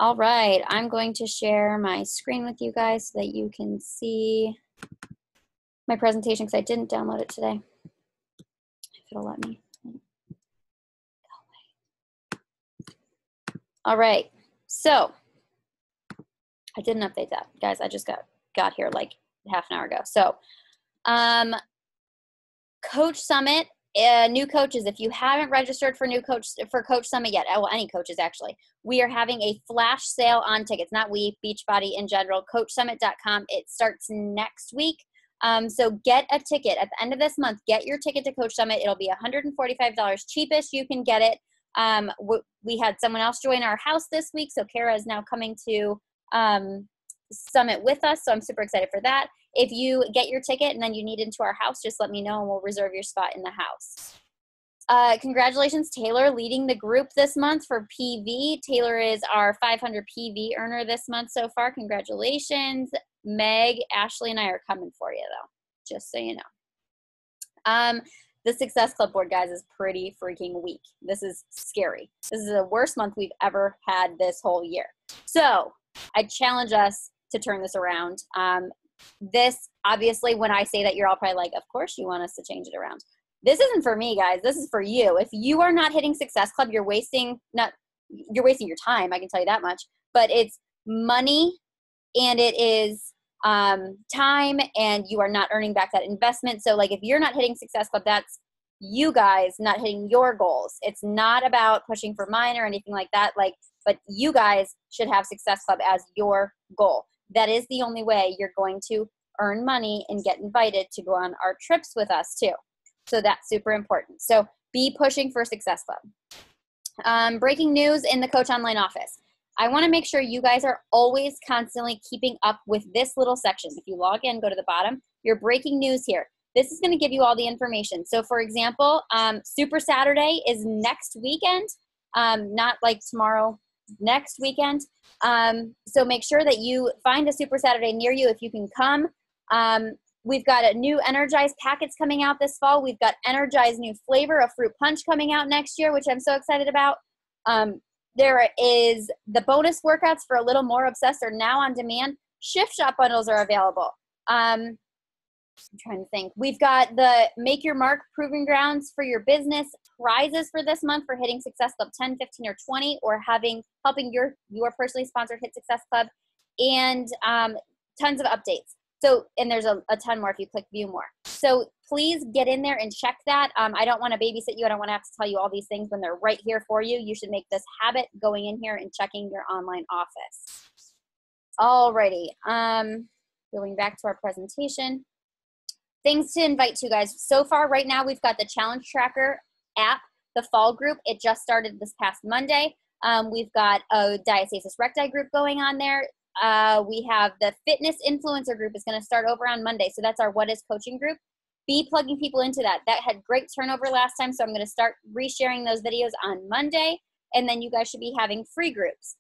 All right, I'm going to share my screen with you guys so that you can see my presentation because I didn't download it today. If it'll let me. All right, so I didn't update that, guys. I just got here like half an hour ago. So, Coach Summit. New coaches, if you haven't registered for Coach Summit yet, well, any coaches actually, we are having a flash sale on tickets. Not we, Beachbody in general. CoachSummit.com. It starts next week. So get a ticket at the end of this month. Get your ticket to Coach Summit. It'll be $145 cheapest. You can get it. We had someone else join our house this week, so Kara is now coming to Summit with us. So I'm super excited for that. If you get your ticket and then you need into our house, just let me know and we'll reserve your spot in the house. Congratulations, Taylor, leading the group this month for PV. Taylor is our 500 PV earner this month so far. Congratulations. Meg, Ashley, and I are coming for you, though, just so you know. The Success Club board, guys, is pretty freaking weak. This is scary. This is the worst month we've ever had this whole year. So I challenge us to turn this around. This, obviously, when I say that, you're all probably like, of course you want us to change it around. This isn't for me, guys. This is for you. If you are not hitting Success Club, you're wasting your time, I can tell you that much. But it's money and it is time, and you are not earning back that investment. So, like, if you're not hitting Success Club, that's you guys not hitting your goals. It's not about pushing for mine or anything like that. But you guys should have Success Club as your goal. That is the only way you're going to earn money and get invited to go on our trips with us too. So that's super important. So be pushing for Success Club. Breaking news in the Coach Online office. I want to make sure you guys are always constantly keeping up with this little section. If you log in, go to the bottom, your breaking news here. This is going to give you all the information. So for example, Super Saturday is next weekend, not like tomorrow, next weekend. So make sure that you find a Super Saturday near you if you can come. We've got a new Energized packets coming out this fall. We've got Energized new flavor of fruit punch coming out next year, which I'm so excited about. There is the bonus workouts for a little more obsessed are now on demand. Shift Shop bundles are available. I'm trying to think. We've got the Make Your Mark Proving Grounds for your business prizes for this month for hitting Success Club 10, 15, or 20, or helping your personally sponsored Hit Success Club, and tons of updates. So, and there's a ton more if you click view more. So please get in there and check that. I don't want to babysit you. I don't want to have to tell you all these things when they're right here for you. You should make this habit going in here and checking your online office. Alrighty, going back to our presentation. Things to invite to, guys. So far, right now, we've got the Challenge Tracker app, the fall group. It just started this past Monday. We've got a Diastasis Recti group going on there. We have the Fitness Influencer group is going to start over on Monday. So that's our What Is Coaching group. Be plugging people into that. That had great turnover last time, so I'm going to start resharing those videos on Monday. And then you guys should be having free groups.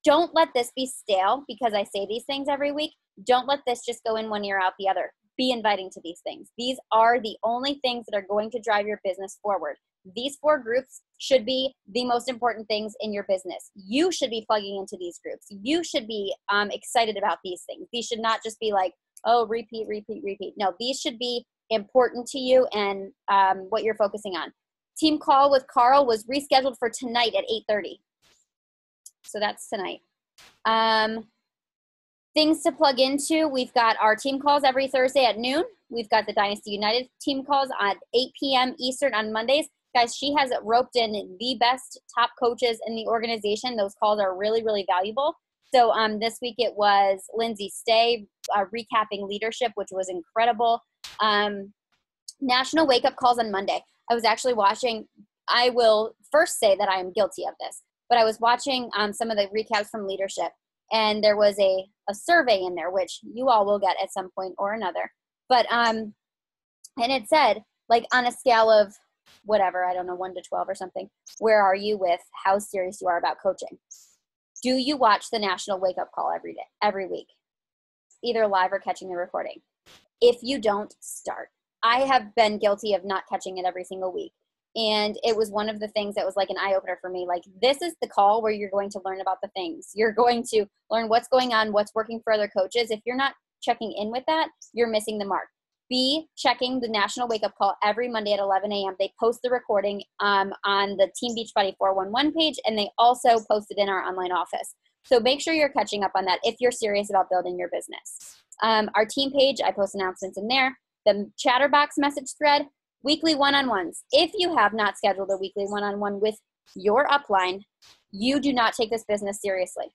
Don't let this be stale because I say these things every week. Don't let this just go in one ear out the other. Be inviting to these things. These are the only things that are going to drive your business forward. These 4 groups should be the most important things in your business. You should be plugging into these groups. You should be excited about these things. These should not just be like, oh, repeat, repeat, repeat. No, these should be important to you and what you're focusing on. Team call with Carl was rescheduled for tonight at 8:30. So that's tonight. Things to plug into, we've got our team calls every Thursday at noon. We've got the Dynasty United team calls at 8 p.m. Eastern on Mondays. Guys, she has roped in the best top coaches in the organization. Those calls are really, really valuable. So this week it was Lindsay Stay recapping leadership, which was incredible. National Wake Up Calls on Monday. I was actually watching, I will first say that I am guilty of this, but I was watching some of the recaps from leadership. And there was a survey in there, which you all will get at some point or another. But, and it said, like, on a scale of whatever, I don't know, 1 to 12 or something, where are you with how serious you are about coaching? Do you watch the National Wake Up Call every week, either live or catching the recording? If you don't, start. I have been guilty of not catching it every single week. And it was one of the things that was like an eye-opener for me. Like, this is the call where you're going to learn about the things. You're going to learn what's going on, what's working for other coaches. If you're not checking in with that, you're missing the mark. Be checking the National Wake Up Call every Monday at 11 a.m. They post the recording on the Team Beachbody 411 page, and they also post it in our online office. So make sure you're catching up on that if you're serious about building your business. Our team page, I post announcements in there. The Chatterbox message thread, weekly one-on-ones. If you have not scheduled a weekly one-on-one with your upline, you do not take this business seriously.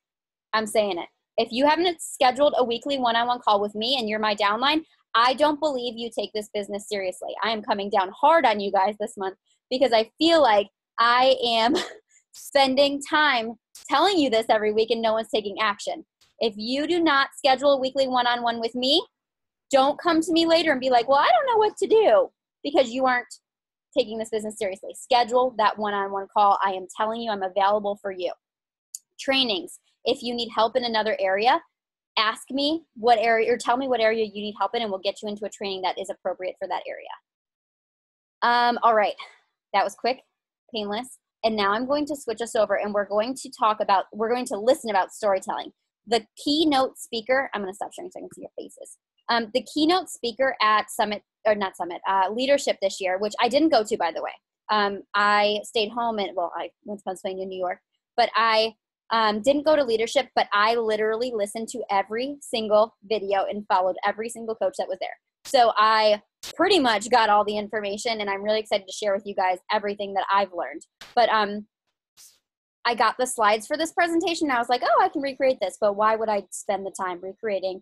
I'm saying it. If you haven't scheduled a weekly one-on-one call with me and you're my downline, I don't believe you take this business seriously. I am coming down hard on you guys this month because I feel like I am spending time telling you this every week and no one's taking action. If you do not schedule a weekly one-on-one with me, don't come to me later and be like, well, I don't know what to do, because you aren't taking this business seriously. Schedule that one-on-one call. I am telling you, I'm available for you. Trainings. If you need help in another area, ask me what area, or tell me what area you need help in, and we'll get you into a training that is appropriate for that area. All right. That was quick, painless. And now I'm going to switch us over, and we're going to listen about storytelling. The keynote speaker, I'm going to stop sharing so I can see your faces. The keynote speaker at Leadership this year, which I didn't go to, by the way. I stayed home I went to Pennsylvania, New York, but I didn't go to Leadership, but I literally listened to every single video and followed every single coach that was there. So I pretty much got all the information, and I'm really excited to share with you guys everything that I've learned. But I got the slides for this presentation, and I was like, oh, I can recreate this, but why would I spend the time recreating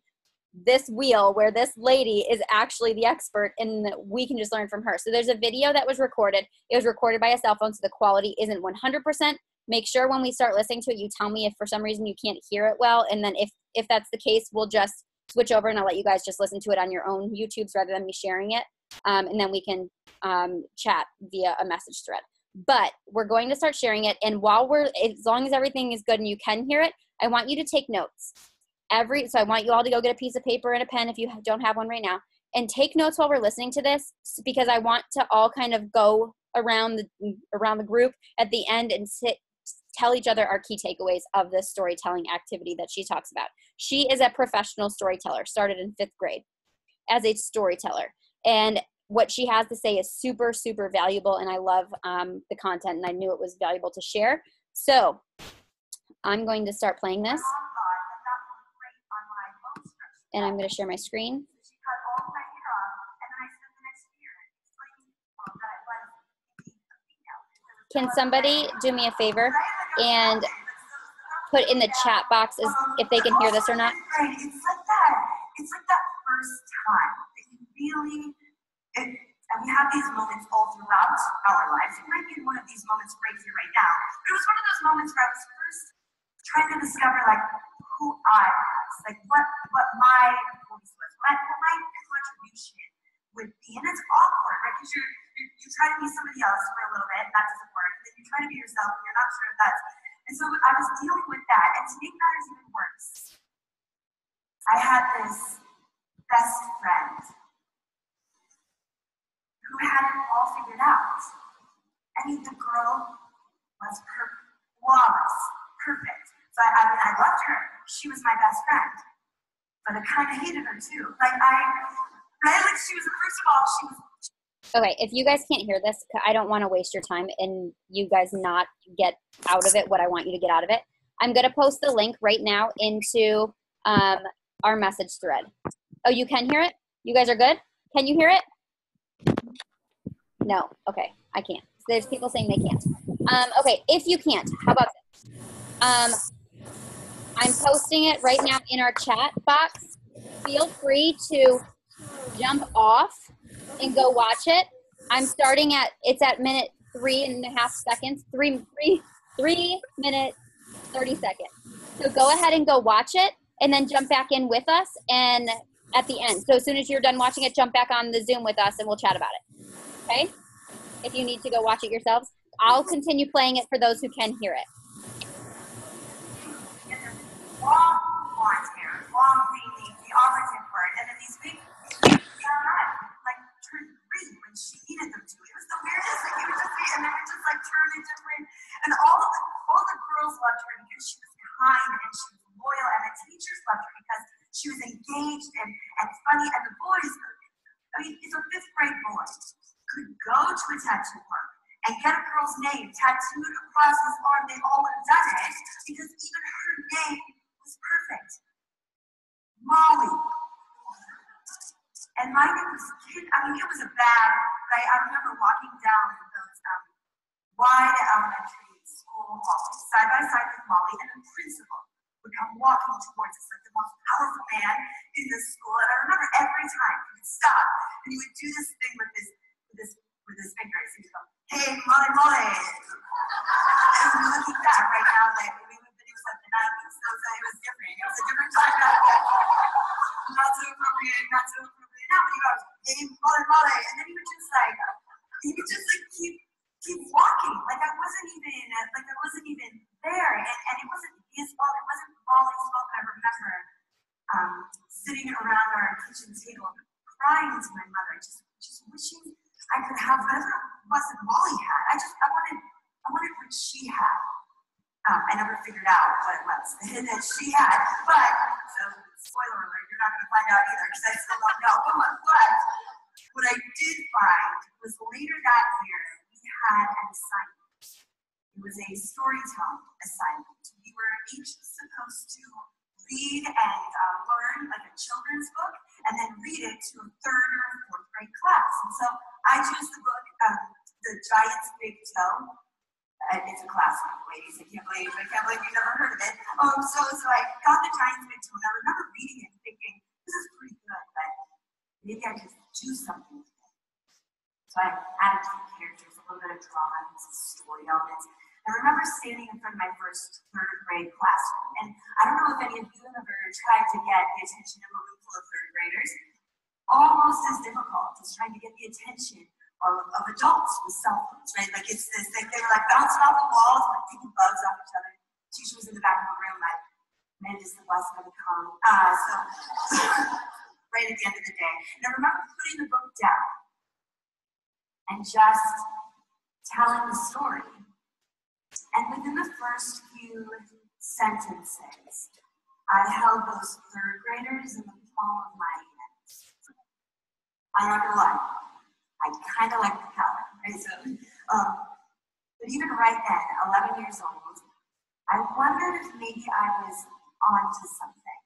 this wheel where this lady is actually the expert and we can just learn from her? So there's a video that was recorded. It was recorded by a cell phone, so the quality isn't 100%. Make sure when we start listening to it, you tell me if for some reason you can't hear it well. And then if that's the case, we'll just switch over and I'll let you guys just listen to it on your own YouTubes rather than me sharing it. And then we can chat via a message thread. But we're going to start sharing it. And as long as everything is good and you can hear it, I want you to take notes. So I want you all to go get a piece of paper and a pen if you don't have one right now, and take notes while we're listening to this, because I want to all kind of go around the group at the end and tell each other our key takeaways of this storytelling activity that she talks about. She is a professional storyteller, started in 5th grade as a storyteller. And what she has to say is super, super valuable. And I love the content, and I knew it was valuable to share. So I'm going to start playing this. And I'm going to share my screen. Can somebody do me a favor and put in the chat box if they can hear this or not? It's like that first time that you really, and we have these moments all throughout our lives. You might be in one of these moments right here, right now. But it was one of those moments where I was first trying to discover like who I was, like what my voice was, what my contribution would be. And it's awkward, right? Because you try to be somebody else for a little bit, that doesn't work. And then you try to be yourself, and you're not sure if that's. And so I was dealing with that. And to make matters even worse, I had this best friend who had it all figured out. I mean, the girl was flawless, perfect. So I mean, I loved her. She was my best friend. But I kind of hated her too. Like she was, first of all, she was. Okay, if you guys can't hear this, I don't want to waste your time and you guys not get out of it what I want you to get out of it. I'm going to post the link right now into our message thread. Oh, you can hear it? You guys are good? Can you hear it? No. Okay, I can't. So there's people saying they can't. Okay, if you can't, how about this? I'm posting it right now in our chat box. Feel free to jump off and go watch it. I'm starting it's at minute 3.5 seconds, 3 minutes, 30 seconds. So go ahead and go watch it and then jump back in with us and at the end. So as soon as you're done watching it, jump back on the Zoom with us and we'll chat about it. Okay? If you need to go watch it yourselves, I'll continue playing it for those who can hear it. Long blonde hair, long green, the operative word, and then these big like turned green when she needed them to. It was the weirdest thing. It would just be, loved her because she was kind and she was loyal, and the teachers loved her because she was engaged and funny, and the boys, I mean, it's a 5th grade boy, could go to a tattoo parlor and get a girl's name tattooed across his arm. They all would have done it because even her name was perfect. Molly. And my name was kid, I mean, it was a bad, right? I remember walking down those wide elementary school halls, side by side with Molly, and the principal would come walking towards us like the most powerful man in the school. And I remember every time he would stop and he would do this thing with his fingers. He would go, "Hey, Molly, Molly." And we're looking back right now, like it was like the 90s, so it was different. It was a different time back then. Not so appropriate now, but he goes, "Hey, Molly, Molly," and then he would just like keep walking, like I wasn't even there, and it wasn't his fault, it wasn't Molly's fault. I remember sitting around our kitchen table crying to my mother, just wishing I could have whatever it was that Molly had. I wanted what she had. I never figured out what it was that she had, but so spoiler alert, you're not going to find out either because I still don't know. But what I did find was later that year we had an assignment. It was a storytelling assignment. We were each supposed to read and learn like a children's book and then read it to a 3rd or 4th grade class. And so I chose the book, The Giant's Big Toe. It's a classic, ladies. I can't believe you've never heard of it. So I got The Giant's Big Toe, and I remember reading it and thinking, this is pretty good, but maybe I could do something with it. So I added to the characters, a little bit of drama and some story elements. I remember standing in front of my first 3rd grade classroom, and I don't know if any of you have ever tried to get the attention of a room full of 3rd graders. Almost as difficult as trying to get the attention of adults with cell phones, right? Like it's this thing, they were like bouncing off the walls, like picking bugs off each other. Teacher was in the back of the room, like, man, is the bus gonna come? So right at the end of the day. And I remember putting the book down and just telling the story. And within the first few sentences, I held those 3rd graders in the palm of my hands. I'm not gonna lie, I kind of like the color, right? So, but even right then, 11 years old, I wondered if maybe I was onto something.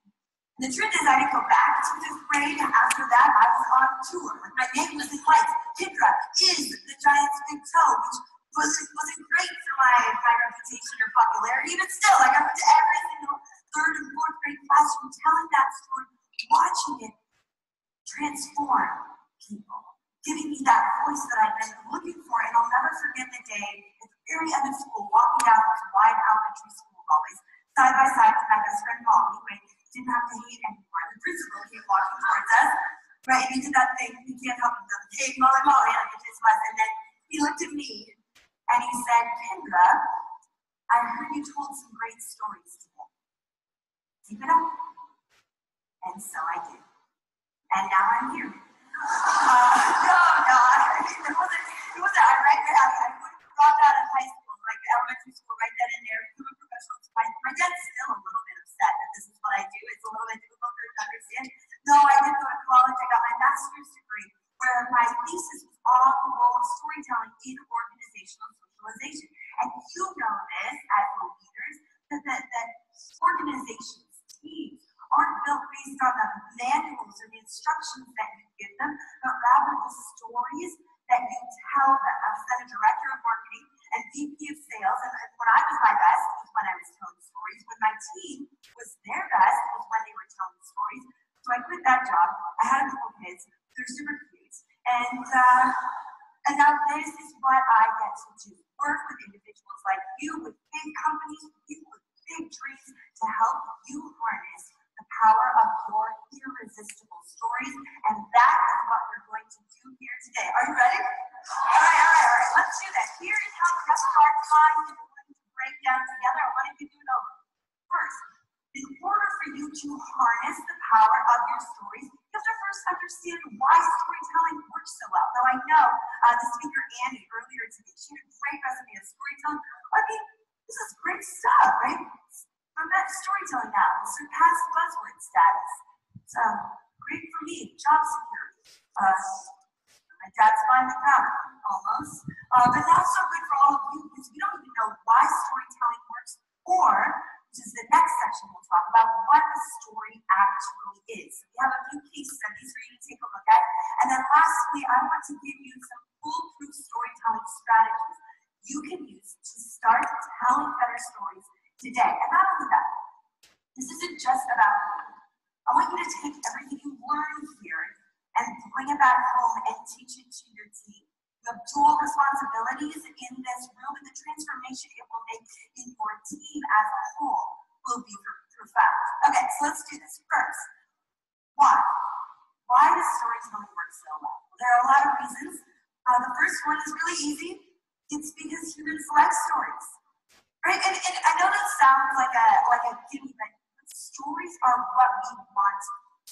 And the truth is, I didn't go back to 5th grade. After that, I was on tour. Like my name was in lights. Kendra is the Giant's Big Toe, which wasn't great for my reputation or popularity, but still, like I went to every single 3rd and 4th grade classroom telling that story, watching it transform people, giving me that voice that I've been looking for. And I'll never forget the day at the very end of school, walking down those wide elementary school hallways, side by side with my best friend Molly, right? Didn't have to hate anymore. The principal came walking towards us, right? And he did that thing, you can't help himself, hey, Molly, Molly, like it just was. And then he looked at me and he said, Kendra, I heard you told some great stories today. Keep it up. And so I did. And now I'm here. It wasn't, I would have dropped out of high school, like elementary school, right then and there, become a professional. My dad's still a little bit upset that this is what I do. It's a little bit difficult for him to understand. No, I didn't go to college. I got my master's degree, where my thesis was all the role of storytelling in organizational socialization. And you know this as the leaders, that organizations, teams, aren't built based on the manuals or the instructions that you give them, but rather the stories that you tell them. I was then a director of marketing and VP of sales, and when I was my best was when I was telling stories. When my team was their best was when they were telling stories. So I quit that job. I had a couple kids. They're super cute. And now this is what I get to do. Work with individuals like you, with big companies, with people with big dreams, to help you harness the power of your irresistible stories. And that is what we're going to do here today. Are you ready? All right. Let's do that. Here is how the rest of our time is going to break down together. I want you to do it over. First, in order for you to harness the power of your stories, you have to first understand why storytelling works so well. Now, I know the speaker, Annie, earlier today, she had a great recipe of storytelling. I mean, This is great stuff, right? From that storytelling now, surpassed buzzword status. So great for me, job security. My dad's finally found it, almost. But not so good for all of you because we don't even know why storytelling works, or, which is the next section we'll talk about, what a story actually is. So we have a few case studies for you to take a look at. And then lastly, I want to give you some foolproof storytelling strategies you can use to start telling better stories today. And not only that, this isn't just about you. I want you to take everything you learn here and bring it back home and teach it to your team. You have dual responsibilities in this room, and the transformation it will make in your team as a whole will be profound. Okay, so let's do this first. Why? Why does storytelling work so well? Well, there are a lot of reasons. The first one is really easy. It's because humans like stories, right? And I know that sounds like a gimme, but stories are what we want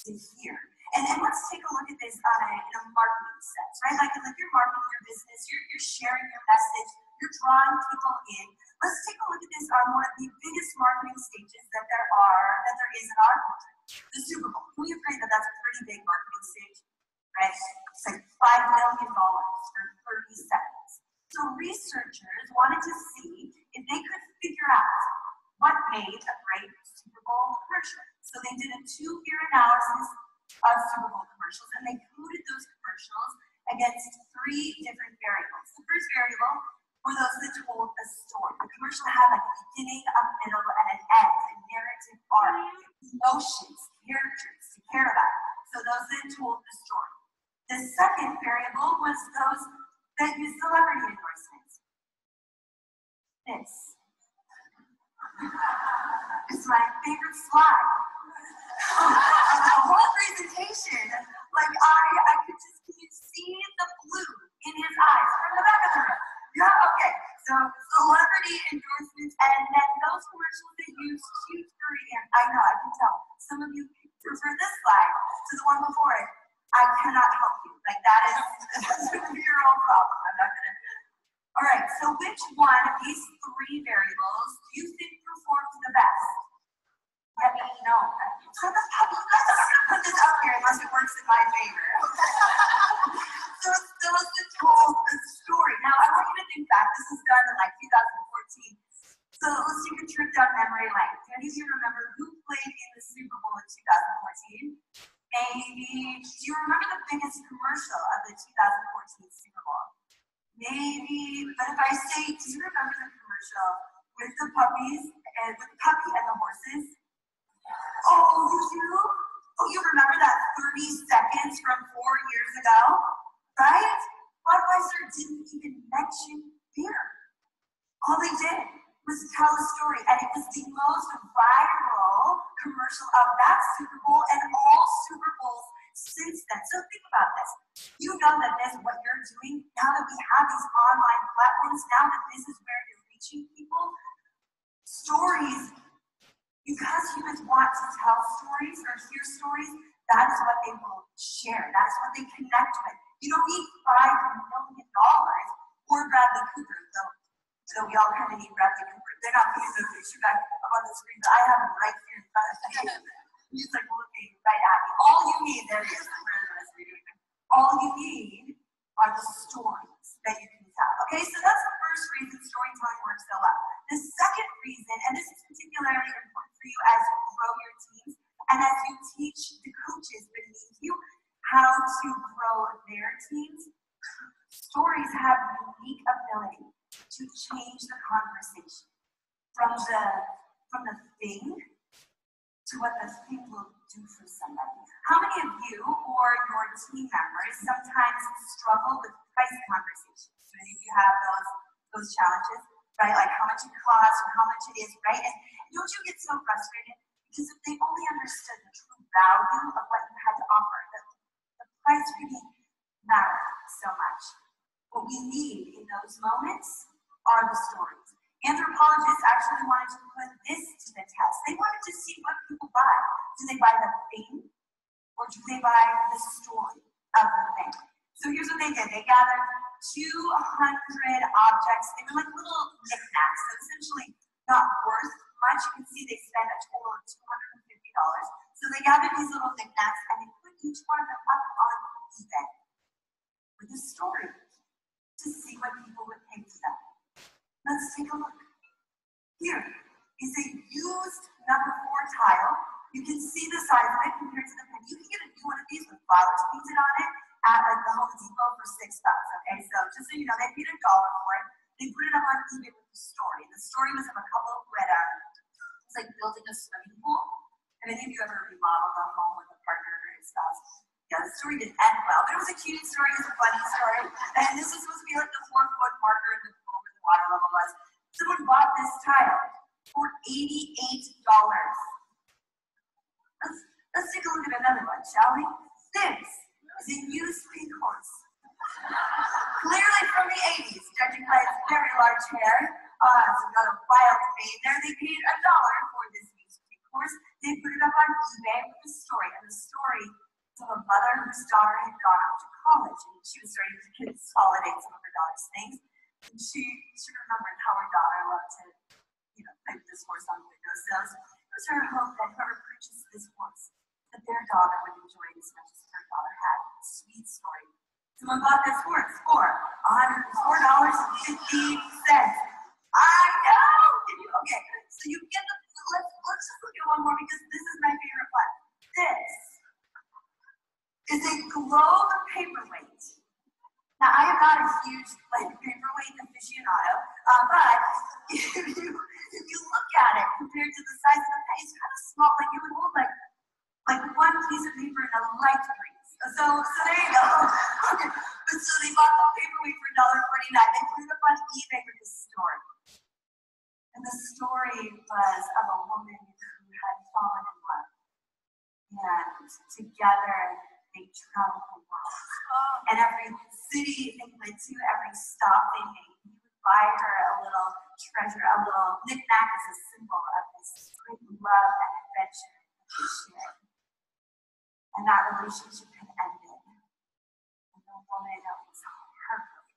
to hear. And let's take a look at this in a marketing sense, right? Like you're marketing your business, you're sharing your message, you're drawing people in. Let's take a look at this on one of the biggest marketing stages that there is in our country, the Super Bowl. Can we agree that that's a pretty big marketing stage, right? It's like $5 million for 30 seconds. So researchers wanted to see if they could figure out what made a great Super Bowl commercial. So they did a 2-year analysis of Super Bowl commercials, and they coded those commercials against 3 different variables. The first variable were those that told a story. The commercial had like a beginning, a middle, and an end, a narrative arc, emotions, characters to care about. So those that told the story. The second variable was those that used celebrity endorsements. This is my favorite slide. The whole presentation, like I could just, can you see the blue in his eyes from the back of the room? Yeah, okay. So celebrity endorsements, and then those commercials that use cute ingredients. I know, I can tell. Some of you prefer this slide to the one before it. I cannot help you. Like that's your own problem. I'm not gonna. All right. So which one of these 3 variables do you think performs the best? Let me know. I'm not gonna put this up here unless it works in my favor. So it's still told a story. Now I want you to think back. This was done in like 2014. So let's take a trip down memory lane. Do any of you remember who played in the Super Bowl in 2014? Maybe. Do you remember the biggest commercial of the 2014 Super Bowl? Maybe. But if I say, do you remember the commercial with the puppies and with the puppy and the horses? Oh, you do? Oh, you remember that 30 seconds from 4 years ago? Right? Budweiser didn't even mention beer. All they did was tell a story, and it was the most viral commercial of that Super Bowl and all Super Bowls since then. So think about this. You know that this is what you're doing now that we have these online platforms, now that this is where you're reaching people. Stories, because humans want to tell stories or hear stories, that is what they will share. That is what they connect with. You don't need $5 million or Bradley Cooper, though. So we all kind of need Bradley Cooper. They're not putting the picture back up on the screen, but I have him right here in front of me. He's like looking right at me. All you need, there he is. All you need are the stories that you can tell. Okay, so that's the first reason storytelling works so well. The second reason, and this is particularly important for you as you grow your teams and as you teach the coaches beneath you how to grow their teams, stories have a unique ability to change the conversation from the thing to what the thing will do for somebody. How many of you or your team members sometimes struggle with price conversations? Do any of you have those challenges, right? Like how much it costs or how much it is, right? And don't you get so frustrated? Because if they only understood the true value of what you had to offer, the price really mattered so much. What we need in those moments are the stories. Anthropologists actually wanted to put this to the test. They wanted to see what people buy. Do they buy the thing, or do they buy the story of the thing? So here's what they did. They gathered 200 objects. They were like little knickknacks. So essentially, much. You can see they spent a total of $250. So they gathered these little knickknacks and they put each one of them up on eBay with a story to see what people would pay for them. Let's take a look. Here is a used number 4 tile. You can see the size of it compared to the pen. You can get a new one of these with flowers painted on it at like the Home Depot for $6. Okay, so just so you know, they paid $1 for it. They put it up on eBay with the story. The story was of a couple who had it's like building a swimming pool. Have any of you ever remodeled a home with a partner or a spouse? Yeah, the story didn't end well. But it was a cute story, it was a funny story. And this was supposed to be like the 4-foot marker in the pool where the water level was. Someone bought this tile for $88. Let's take a look at another one, shall we? This is a used pink horse. Clearly from the 80s, judging by its very large hair. It's got a wild mane there. They paid $1 for this used pink horse. They put it up on eBay with a story. And the story is of a mother whose daughter had gone off to college. And she was starting to consolidate some of her daughter's things. And she remembered how her daughter loved to, pipe this horse on the windowsills. It was her hope that whoever purchased this horse, that their daughter would enjoy it as much as her daughter had. Sweet story. Someone bought this horse for $104.50. I know! Okay, so you get the, let's just look at one more because this is my favorite one. This is a globe paperweight. Now, I am not a huge paperweight aficionado, but if you look at it compared to the size of the pen, it's kind of small. Like it would hold like one piece of paper in a light breeze. So there you go. Okay. But so they bought the paperweight for $1.49. They put it up on eBay with this story. And the story was of a woman who had fallen in love. And together they traveled the world. And every city they went to, every stop they made, he would buy her a little treasure, a little knickknack as a symbol of this great love and adventure that they shared. And that relationship had ended. And the woman was heartbroken.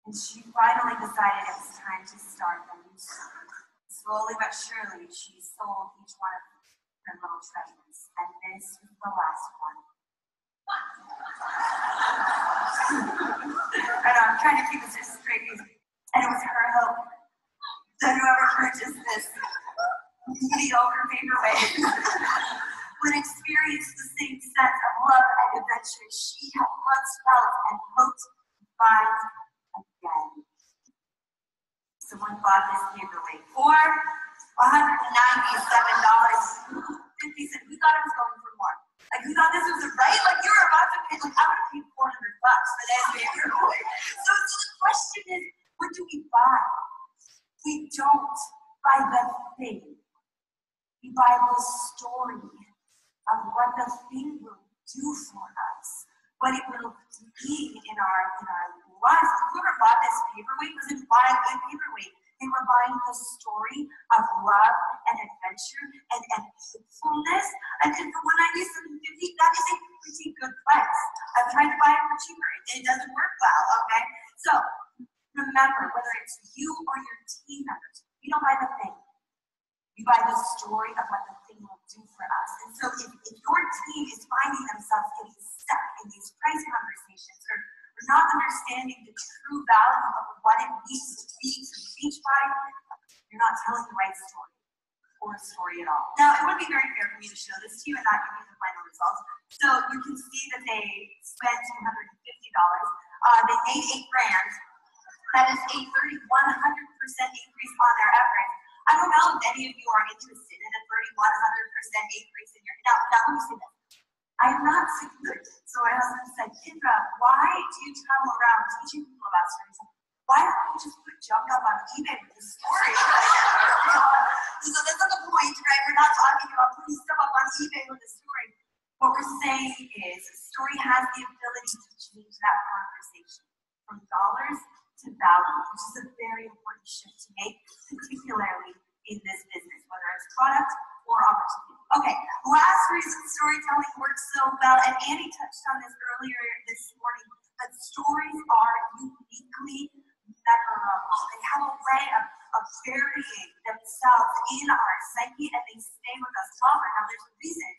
And she finally decided it was time to start a new story. Slowly but surely, she sold each one of her little treasures. And this was the last one. I know, I'm trying to keep this just straight face. And it was her hope that whoever purchased this mediocre paperweight would experience the same sense of love and adventure she had once felt and hoped to find again. Someone bought this paperweight for $197.50. Who thought it was going for more? Like, who thought this was right? Like, you were about to pay, like, I would have paid $400 for that paperweight. So the question is, what do we buy? We don't buy the thing. We buy the story of what the thing will do for us, what it will mean in our lives. Whoever bought this paperweight wasn't buying a paperweight. They were buying the story of love and adventure and hopefulness. And for $197.50, that is a pretty good price. I've tried to buy it for cheaper. It doesn't work well, okay? So remember, whether it's you or your team members, you don't buy the thing. You buy the story of what the thing will do for us. And so if your team is finding themselves getting stuck in these price conversations or not understanding the true value of what it means to be to reach by, you're not telling the right story or a story at all. Now, it wouldn't be very fair for me to show this to you and not give you the final results. So you can see that they spent $250. They made $8,000. That is a 100% increase on their efforts. I don't know if any of you are interested in a 100% increase in your, now let me say this. I'm not secure. So my husband said, Kendra, why do you travel around teaching people about stories? Why don't you just put junk up on eBay with the story? So that's not the point, right? We're not talking about putting stuff up on eBay with the story. What we're saying is a story has the ability to change that conversation from dollars to value, which is a very important shift to make, particularly in this business, whether it's product or opportunity. Okay, last reason storytelling works so well, and Annie touched on this earlier this morning, but stories are uniquely memorable. They have a way of burying themselves in our psyche and they stay with us longer. Now, there's a reason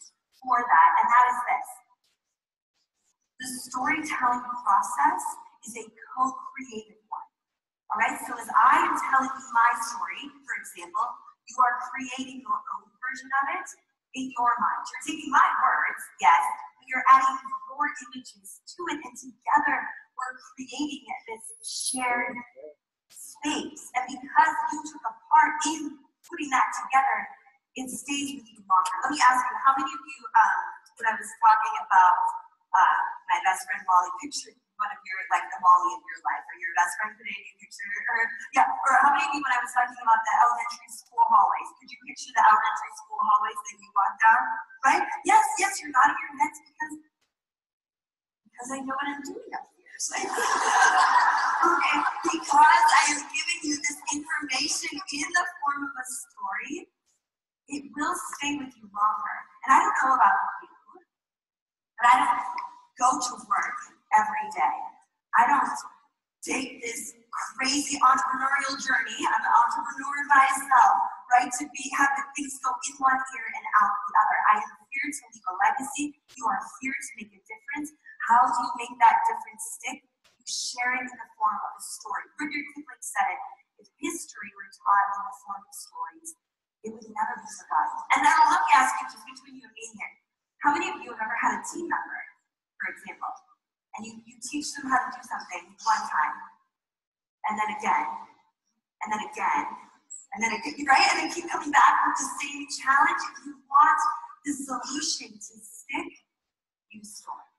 for that, and that is this. The storytelling process is a co-creative one. All right, so as I am telling you my story, for example, you are creating your own version of it in your mind. You're taking my words, yes, but you're adding your images to it, and together we're creating this shared space. And because you took a part in putting that together, it stays with you longer. Let me ask you, how many of you, when I was talking about my best friend Molly, pictured one of your, like the Molly in your life, or your best friend today, you picture, or how many of you, when I was talking about the elementary school hallways, could you picture the elementary school hallways that you walk down, right? Yes, you're nodding your heads because I know what I'm doing up here. So okay, because I am giving you this information in the form of a story, it will stay with you longer. And I don't know about you, but I don't go to work every day. I don't take this crazy entrepreneurial journey. I'm an entrepreneur myself, right? To have the things go in one ear and out the other. I am here to leave a legacy. You are here to make a difference. How do you make that difference stick? You share it in the form of a story. Rudyard Kipling said it. If history were taught in the form of stories, it would never be forgotten. And then let me ask you, just between you and me here, how many of you have ever had a team member, for example, and you teach them how to do something one time, and then again, and then again, and then again, right? And then keep coming back with the same challenge. If you want the solution to stick, use story.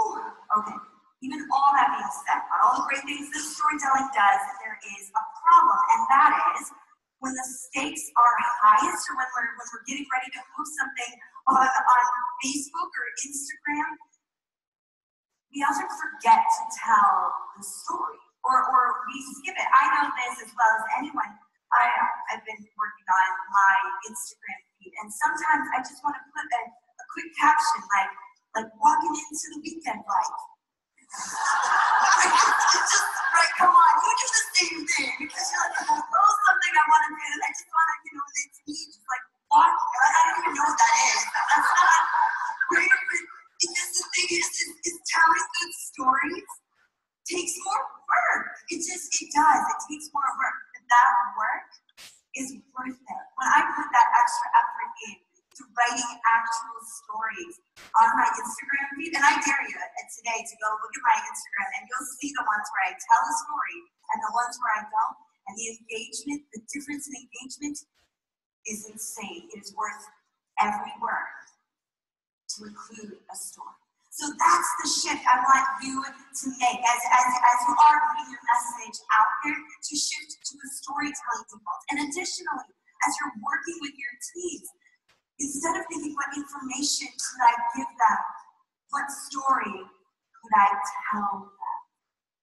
Okay, even all that being said, on all the great things that storytelling does, there is a problem, and that is when the stakes are highest, or when we're getting ready to post something on Facebook or Instagram, we often forget to tell the story, or we skip it. I know this as well as anyone. I've been working on my Instagram feed, and sometimes I just want to put a quick caption like walking into the weekend life. Right, come on, you do the same thing, because you're like, oh, something I want to do, and I just want to, it's me, just like walking. I don't even know what that is. That's not great, but because the thing is telling good stories takes more work. It does. It takes more work, but that work is worth it. When I put that extra effort in to writing actual stories on my Instagram feed, and I dare you today to go look at my Instagram, and you'll see the ones where I tell a story and the ones where I don't, and the engagement, the difference in engagement is insane. It is worth every word to include a story. So that's the shift I want you to make as you are putting your message out there, to shift to a storytelling default. And additionally, as you're working with your teams, instead of thinking, what information should I give them? What story could I tell them?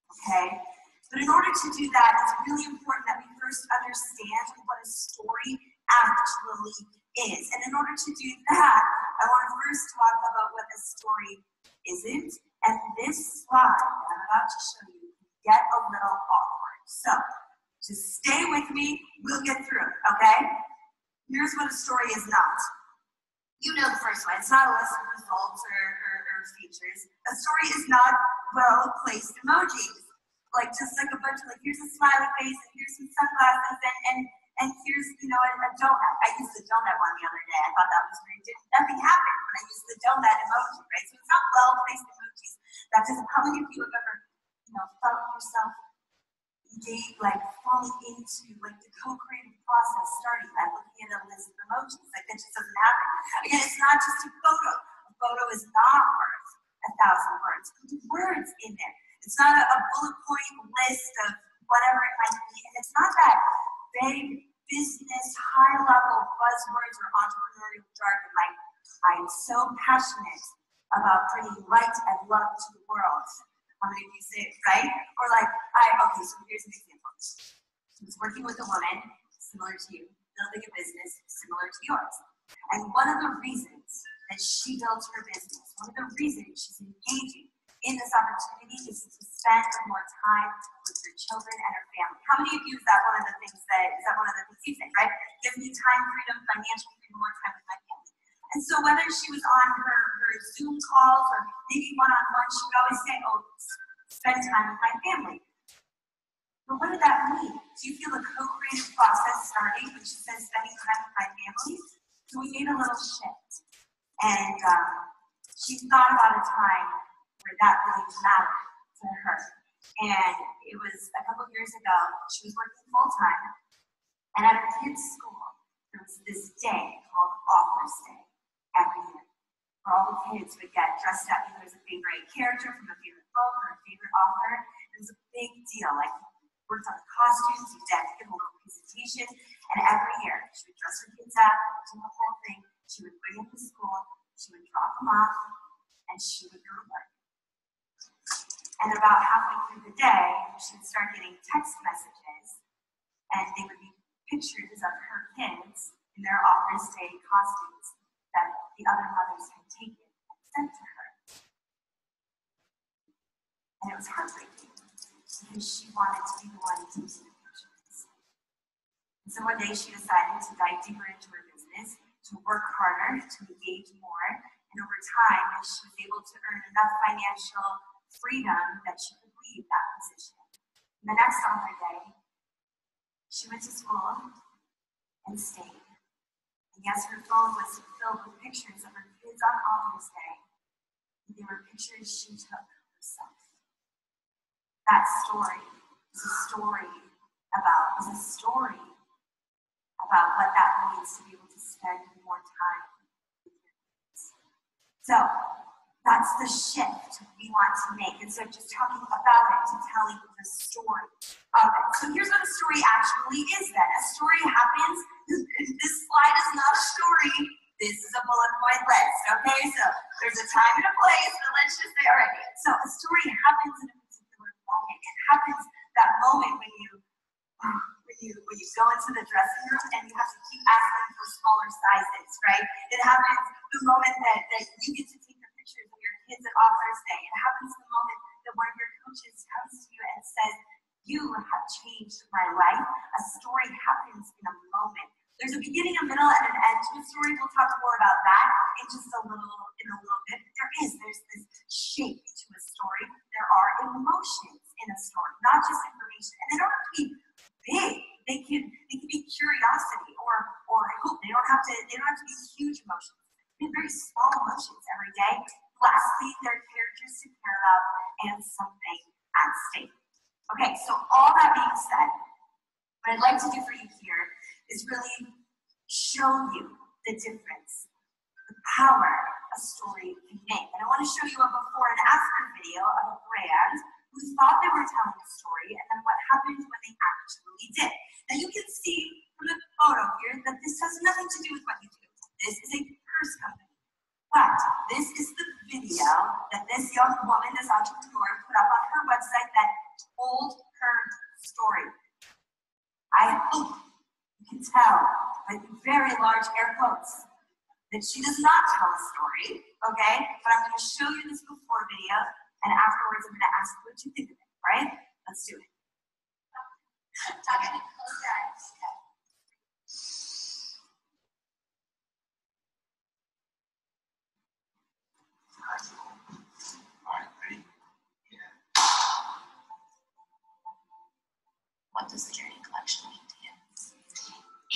Okay? But in order to do that, it's really important that we first understand what a story actually is. And in order to do that, I want to first talk about what a story isn't. And this slide that I'm about to show you can get a little awkward. So, just stay with me, we'll get through it, okay? Here's what a story is not. You know the first one. It's not a list of results or features. A story is not well-placed emojis. Like just like a bunch of here's a smiley face and here's some sunglasses and here's a donut. I used the donut one the other day. I thought that was great. Nothing happened when I used the donut emoji, right? So it's not well-placed emojis. That doesn't. How many of you have ever felt yourself falling into the co-creative process, starting by looking at a list of emojis? That just doesn't happen. Again, it's not just a photo. A photo is not worth 1,000 words. Put the words in there. It's not a bullet point list of whatever it might be. And it's not that vague business, high-level buzzwords or entrepreneurial jargon like, I'm so passionate about bringing light and love to the world. How many of you say it, right? Or okay, so here's an example. I was working with a woman similar to you, building a business similar to yours. And one of the reasons that she built her business, one of the reasons she's engaging in this opportunity is to spend more time with your children and her family. How many of you, is that one of the things you say, right? Give me time, freedom, financial freedom, more time with my family. And so whether she was on her Zoom calls or maybe one-on-one, she would always say, oh, spend time with my family. But what did that mean? Do you feel the co-creative process starting when she says spending time with my family? So we made a little shift. And she thought about a time where that really mattered to her. And it was a couple of years ago, she was working full-time, and at her kids' school, there was this day called Author's Day every year, where all the kids would get dressed up. Either as a favorite character from a favorite book or a favorite author. It was a big deal. Like, worked on the costumes, you had to give a little presentation, and every year, she would dress her kids up, do the whole thing. She would bring them to school, she would drop them off, and she would go to work. And about halfway through the day, she would start getting text messages, and they would be pictures of her kids in their Author's Day costumes that the other mothers had taken and sent to her. And it was heartbreaking, because she wanted to be the one to take the pictures. And so one day she decided to dive deeper into her business, to work harder, to engage more, and over time, she was able to earn enough financial freedom that she could leave that position. And the next Author Day, she went to school and stayed. And yes, her phone was filled with pictures of her kids on Author's Day. And they were pictures she took herself. That story is a story about what that means to be able to spend more time with your kids. So that's the shift we want to make. Instead of just talking about it, to telling the story of it. So here's what a story actually is then. A story happens, this slide is not a story, this is a bullet point list, okay? So there's a time and a place, but let's just say, all right, so a story happens in a particular moment. It happens that moment when you go into the dressing room and you have to keep asking for smaller sizes, right? It happens the moment that you get to take the pictures of your kids at Author's Day. It happens the moment that one of your coaches comes to you and says, you have changed my life. A story happens in a moment. There's a beginning, a middle, and an end to a story. We'll talk more about that in a little bit. But there's this shape to a story. There are emotions in a story, not just information. And they don't have to be big. They can be curiosity or hope. They don't have to be huge emotions. They have very small emotions every day. Lastly, there are characters to care about and something at stake. Okay, so all that being said, what I'd like to do for you here is really show you the difference, the power a story can make. And I want to show you a before and after video of a brand who thought they were telling a story and then what happened when they actually did. Now you can see from the photo here that this has nothing to do with what you do. This is a purse company. But this is the video that this young woman, this entrepreneur, put up on her website that told her story. I hope you can tell by very large air quotes that she does not tell a story, okay? But I'm going to show you this before video, and afterwards I'm going to ask you what you think of it, all right? Let's do it. Okay. Close your eyes. Okay. All right, ready? Yeah. What does the Journey Collection mean to you?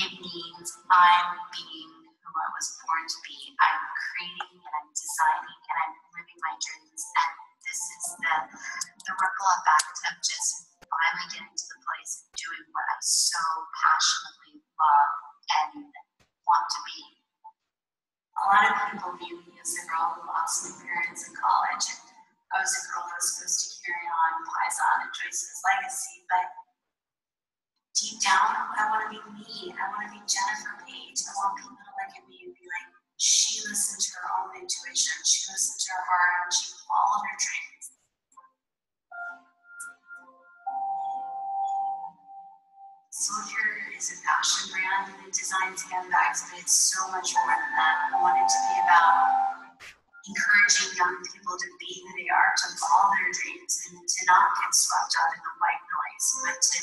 It means I'm being who I was born to be. I'm creating and I'm designing and I'm living my dreams. And this is the ripple effect of just finally getting to the place of doing what I so passionately love and want to be. A lot of people view me as a girl who lost my parents in college. I was a girl that was supposed to carry on Paisan and Joyce's legacy, but deep down, I want to be me. I want to be Jennifer Page. I want people to look at me and be like, she listened to her own intuition, she listened to her heart, and she followed her dreams. Soldier is a fashion brand that designs handbags, but it's so much more than that. I want it to be about encouraging young people to be who they are, to follow their dreams, and to not get swept up in the white noise, but to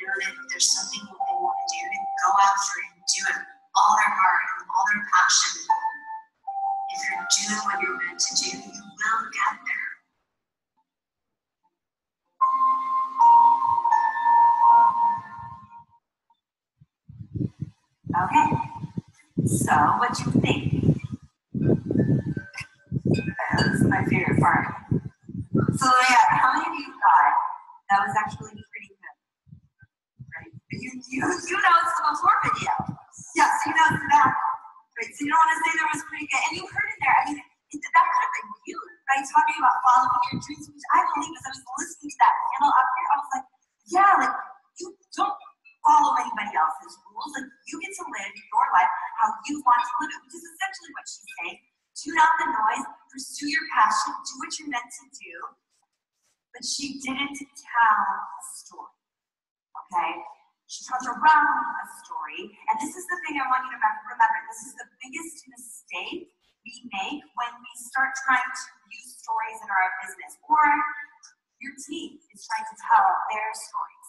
know that there's something that they want to do and go after it and do it all their heart and all their passion. If you're doing what you're meant to do, you will get there. Okay, so what you think? This is my favorite part. So yeah, how many of you thought that was actually pretty good? Right? You know it's the before video. Yes, you know it's the back. Right? So you don't want to say that was pretty good. And you heard it there. I mean, that could have been you, right? Talking about following your dreams, which I believe as I was listening to that panel up there, I was like, yeah, like you don't follow anybody else's rules. Like you get to live your life how you want to live it, which is essentially what she's saying. Tune out the noise, pursue your passion, do what you're meant to do. But she didn't tell a story, okay? She talked around a story, and this is the thing I want you to remember. This is the biggest mistake we make when we start trying to use stories in our business, or your team is trying to tell their stories.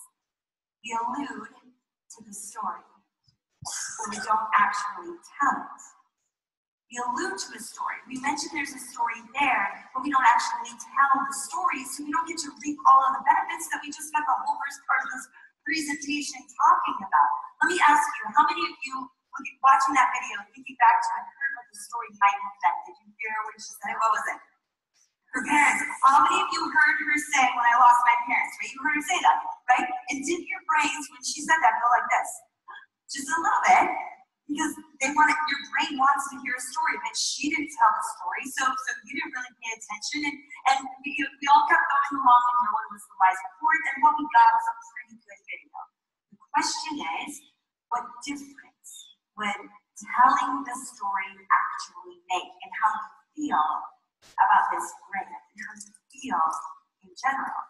We allude to the story, but we don't actually tell it. We allude to a story. We mention there's a story there, but we don't actually tell the story, so we don't get to reap all of the benefits that we just spent the whole first part of this presentation talking about. Let me ask you, how many of you, watching that video, thinking back to it, heard what the story might have been? Did you hear what she said? What was it? Her parents. How many of you heard her say, when I lost my parents, right? You heard her say that, right? And did your brains, when she said that, go like this? Just a little bit. Because your brain wants to hear a story, but she didn't tell the story, so you didn't really pay attention, and we all kept going along, and no one was the wiser for it, and what we got was a pretty good video. The question is, what difference would telling the story actually make, and how you feel about this brand, and how you feel in general?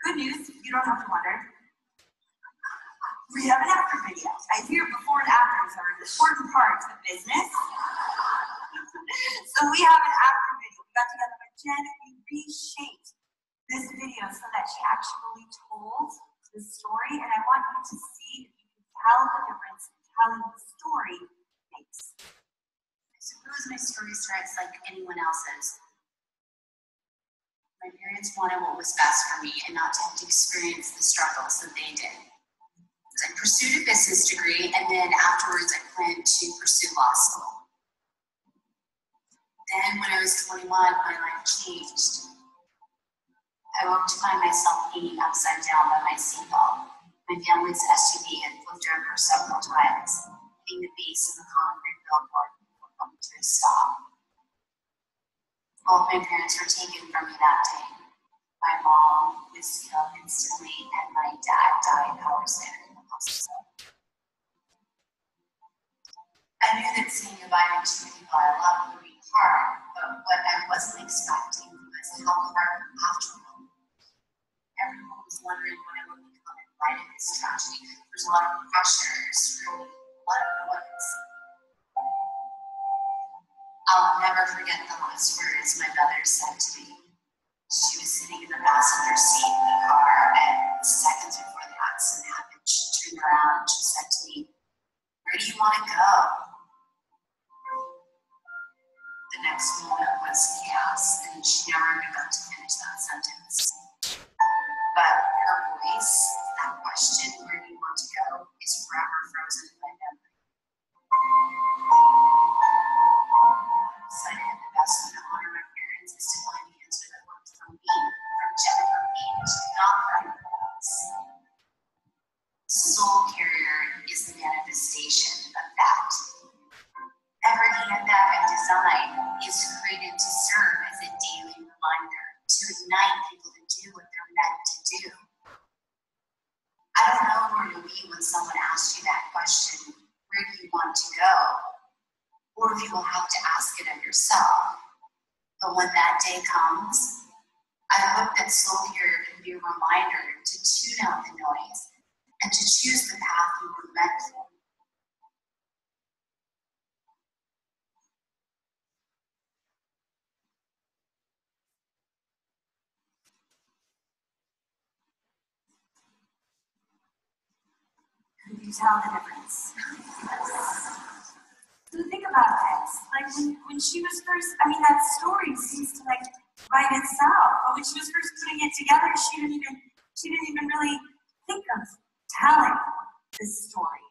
Good news, you don't have to wonder. We have an after video. I hear before and afters are an important part of business. So we have an after video. We got together with Jen and we reshaped this video so that she actually told the story. And I want you to see if you can tell the difference telling the story makes. I suppose my story starts like anyone else's. My parents wanted what was best for me and not to have to experience the struggles that they did. I pursued a business degree, and then afterwards I planned to pursue law school. Then when I was 21, my life changed. I woke to find myself hanging upside down by my seatbelt. My family's SUV had flipped over several times, hitting the base of the concrete billboard before coming to a stop. Both my parents were taken from me that day. My mom was killed instantly, and my dad died hours later in the hospital. I knew that saying goodbye to two people I loved would be hard, but what I wasn't expecting was how hard after all. Everyone was wondering what I would become in light of this tragedy. There's a lot of pressure, scrutiny, a lot of noise. I'll never forget the last words my mother said to me. She was sitting in the passenger seat of the car, and seconds before the accident happened, she turned around and she said to me, "Where do you want to go?" The next moment was chaos, and she never got to finish that sentence. But her voice, that question, "Where do you want to go?" is forever frozen in my memory. So I had the best way to honor my parents is to find the answer that worked for me, from Jennifer Page, not for anyone else. Soul Carrier is the manifestation of that. Every handbag I design is created to serve as a daily reminder, to ignite people to do what they're meant to do. I don't know where you'll be when someone asks you that question, where do you want to go? Or if you will have to ask it of yourself. But when that day comes, I hope that Soul Carrier can be a reminder to tune out the noise and to choose the path you were meant for. tell the difference? So think about this. Like when she was first, I mean, that story seems to like write itself. But when she was first putting it together, she didn't even really think of telling this story.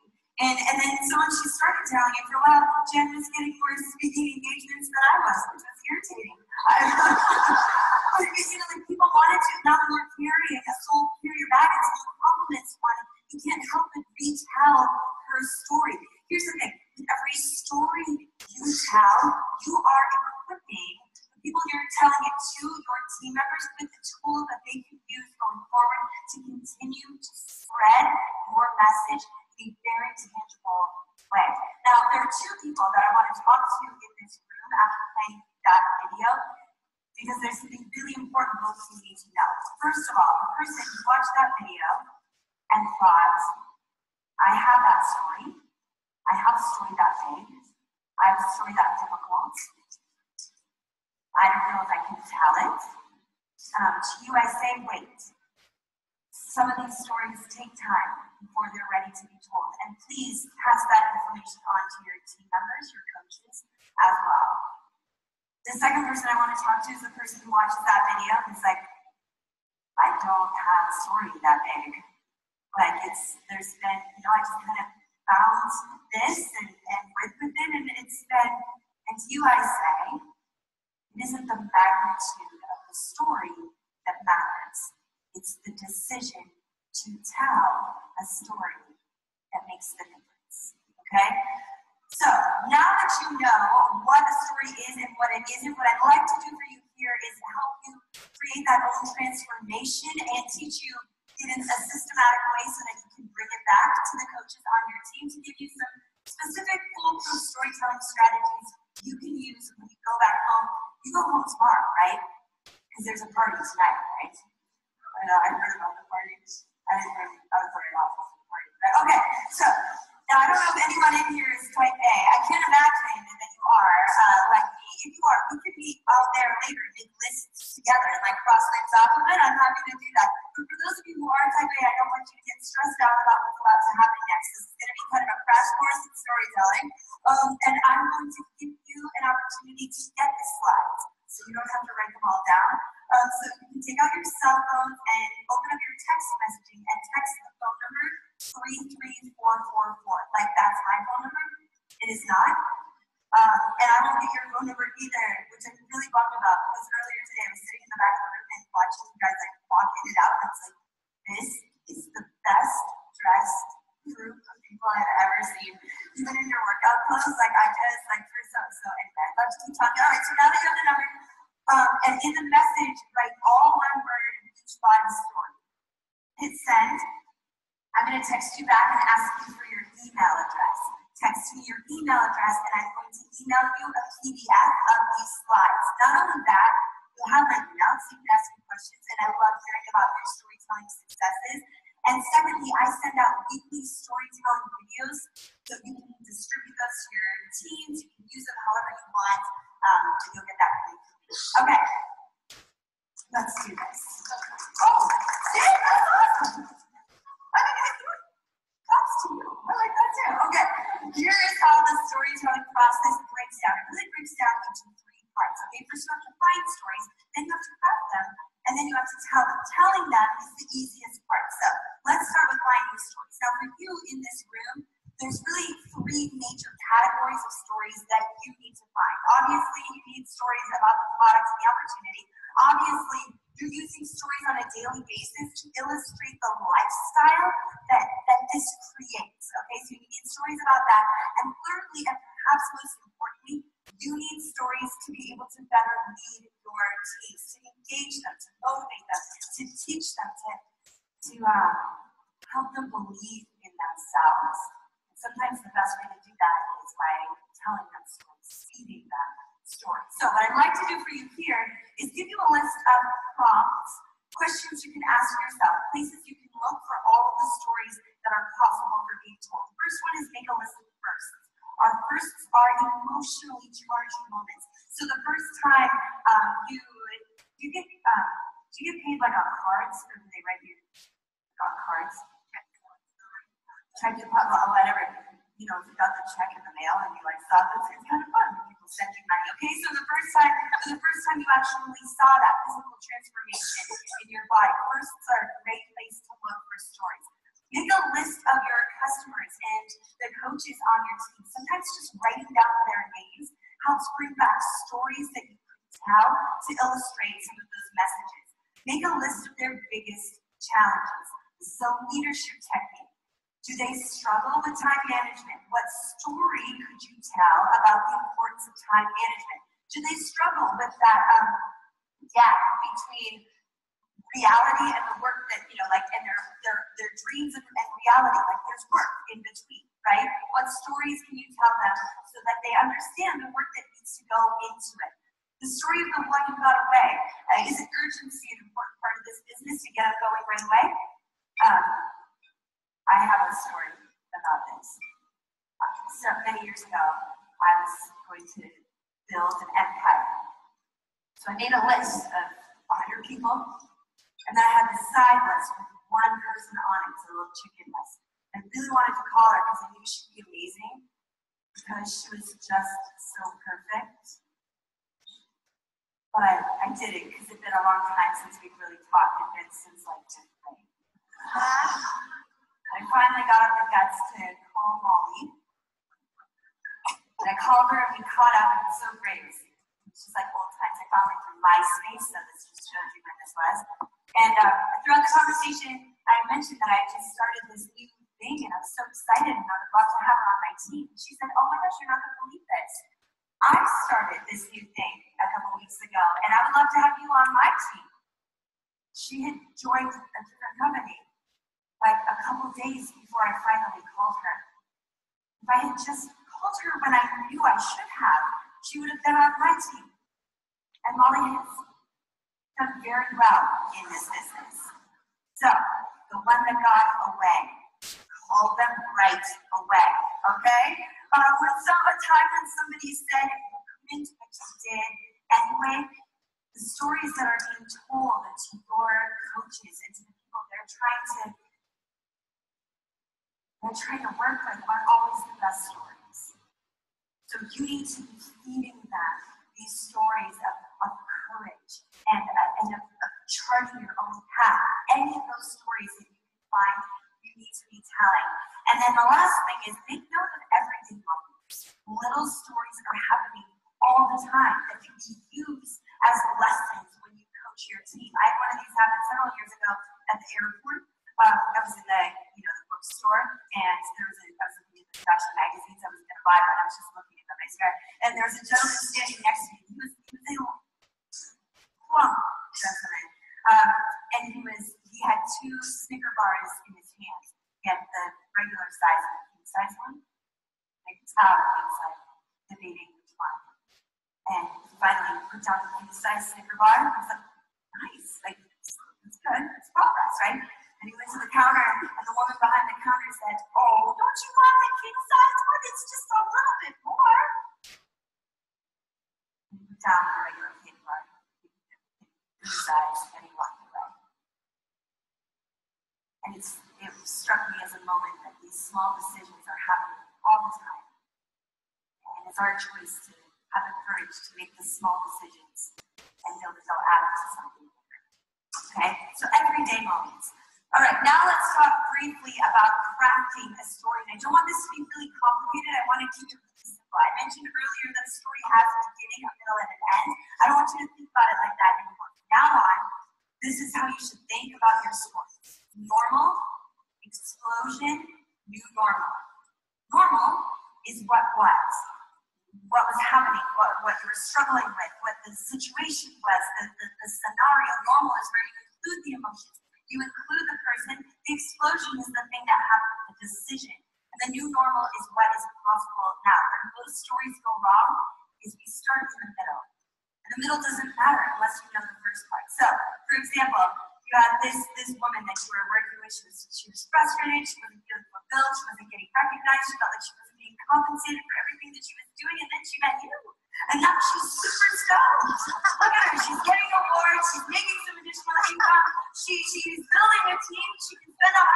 And then so when she started telling it for a while, Jen was getting more speaking engagements than I was, which was irritating. But you know, like people wanted to, now that we're carrying a soul carrier bag and soul compliments one, you can't help but retell her story. Here's the thing, with every story you tell, you are equipping the people you're telling it to, your team members, with the tool that they can use going forward to continue to spread your message in a very tangible way. Now, there are two people that I want to talk to in this room after playing that video, because there's something really important both of you need to know. First of all, the person who watched that video and thought, I have that story, I have a story that big, I have a story that difficult, I don't know if I can tell it. To you I say, wait. Some of these stories take time before they're ready to be told. And please pass that information on to your team members, your coaches, as well. The second person I want to talk to is the person who watches that video and is like, I don't have a story that big. Like there's been, you know, I just kind of found this and worked with it, and it's been, and to you I say, it isn't the magnitude of the story that matters. It's the decision to tell a story that makes the difference, okay? So, now that you know what a story is and what it isn't, what I'd like to do for you here is help you create that own transformation and teach you it in a systematic way so that you can bring it back to the coaches on your team to give you some specific foolproof storytelling strategies you can use when you go back home. You go home tomorrow, right? Because there's a party tonight, right? I know, I heard about the party. I didn't really, I was very awful for the party. But okay, so now I don't know if anyone in here is type A. I can't imagine that you are like me. If you are, we could be out there later and make lists together and like cross things off of it. I'm happy to do that. But for those of you who are type A, I don't want you to get stressed out about what's about to happen next. This is going to be kind of a crash course in storytelling. And I'm going to give you an opportunity to get the slides. So you don't have to write them all down. So you can take out your cell phones and open up your text messaging and text the phone number 33444. Like that's my phone number. It is not. And I won't get your phone number either, which I'm really bummed about because earlier today I was sitting in the back of the room and watching you guys like walk in and out. And I was like, this is the best dressed group of people I've ever seen. Even in your workout clothes, like I just like for so anyway, I'd love to keep talking. All right, so now that you have the number, and in the message, write all one word each body story. Hit send. I'm going to text you back and ask you for your email address. Text me your email address, and I'm going to email you a PDF of these slides. Not only that, you'll have my email so you can ask me questions, and I love hearing about your storytelling successes. And secondly, I send out weekly storytelling videos so you can distribute those to your teams. You can use them however you want, so you'll get that really quickly. Okay, let's do this. Oh, see, that's awesome. I mean, props to you. I like that too. Okay, here is how the storytelling process breaks down. It really breaks down into 3 parts. Okay, first you have to find stories, then you have to craft them, and then you have to tell them. Telling them is the easiest part. So let's start with finding stories. Now for you in this room, there's really 3 major categories of stories that you need to find. Obviously, you need stories about the product and the opportunity. Obviously, you're using stories on a daily basis to illustrate the lifestyle that this creates. Okay, so you need stories about that. And thirdly, and perhaps most importantly, you need stories to be able to better lead your teams, to engage them, to motivate them, to teach them, to help them believe in themselves. And sometimes the best way to do that is by telling them stories, feeding them stories. So what I'd like to do for you here is give you a list of prompts, questions you can ask yourself, places you can look for all of the stories that are possible for being told. The first one is make a list of firsts. Our firsts are emotionally charged moments. So the first time you get paid like on cards, or do they write you on cards? Check your whatever, you know, if you got the check in the mail and you like saw this, it's kind of fun when people send you money. Okay, so the first time you actually saw that physical transformation in your body, firsts are a great place to look for stories. Make a list of your customers and the coaches on your team. Sometimes just writing down their names helps bring back stories that you could tell to illustrate some of those messages. Make a list of their biggest challenges. This is a leadership technique. Do they struggle with time management? What story could you tell about the importance of time management? Do they struggle with that gap between reality and the work that, you know, like, and their dreams and reality, like there's work in between, right? What stories can you tell them so that they understand the work that needs to go into it? The story of the one who got away. Is urgency an important part of this business to get it going right away? I have a story about this. So many years ago, I was going to build an empire. So I made a list of 100 people, and then I had this side list with one person on it, so a little chicken list. I really wanted to call her because I knew she'd be amazing, because she was just so perfect. But I didn't, because it'd been a long time since we'd really talked. It'd been since like 10th grade. I finally got up the guts to call Molly. And I called her and we caught up, and it was so great. She's like old times. I found her through MySpace, so this just shows you when this was. And throughout the conversation, I mentioned that I just started this new thing, and I was so excited, and I would love to have her on my team. She said, "Oh my gosh, you're not going to believe this. I started this new thing a couple weeks ago, and I would love to have you on my team." She had joined a different company like a couple days before I finally called her. If I had just called her when I knew I should have, she would have been on my team. And Molly has done very well in this business. So, the one that got away, call them right away, okay? A time when somebody said, if you couldn't, but you did anyway, the stories that are being told to your coaches and to the people they're trying to work with aren't always the best stories. So you need to be feeding them these stories of courage and of charting your own path. Any of those stories that you can find, you need to be telling. And then the last thing is make note of everyday moments. Little stories are happening all the time that can be used as lessons when you coach your team. I had one of these happen several years ago at the airport. I was in the bookstore, and I was looking at the fashion magazines. I was going to buy one. I was just looking at them. I swear. And there was a gentleman standing next to me. He was a plump gentleman, and he had 2 Snicker bars in his hands. He had the regular size and the king size one. I could tell he was like debating which one. And he finally put down the king size Snicker bar. I was like, nice, like it's good, it's progress, right? And he went to the counter, and the woman behind the counter said, "Oh, don't you want the king size one? It's just a little bit more." And he put down the regular king bar, king size, and he walked away. And it struck me as a moment that these small decisions are happening all the time. And it's our choice to have the courage to make the small decisions and know that they'll add up to something bigger. Okay? So everyday moments. All right, now let's talk briefly about crafting a story. And I don't want this to be really complicated. I want to keep it really simple. I mentioned earlier that a story has a beginning, a middle, and an end. I don't want you to think about it like that anymore. From now on, this is how you should think about your story. Normal, explosion, new normal. Normal is what was happening, what you were struggling with, what the situation was, the scenario. Normal is where you include the emotions. You include the person. The explosion is the thing that happened, the decision. And the new normal is what is possible now. Where most stories go wrong is we start in the middle. And the middle doesn't matter unless you know the first part. So, for example, you had this woman that you were working with. She was frustrated. She wasn't feeling fulfilled. She wasn't getting recognized. She felt like she wasn't being compensated for everything that she was doing. And then she met you. And now she's super stoked. Look at her. She's getting awards. She's making some additional income. She's building a team. She can spend $104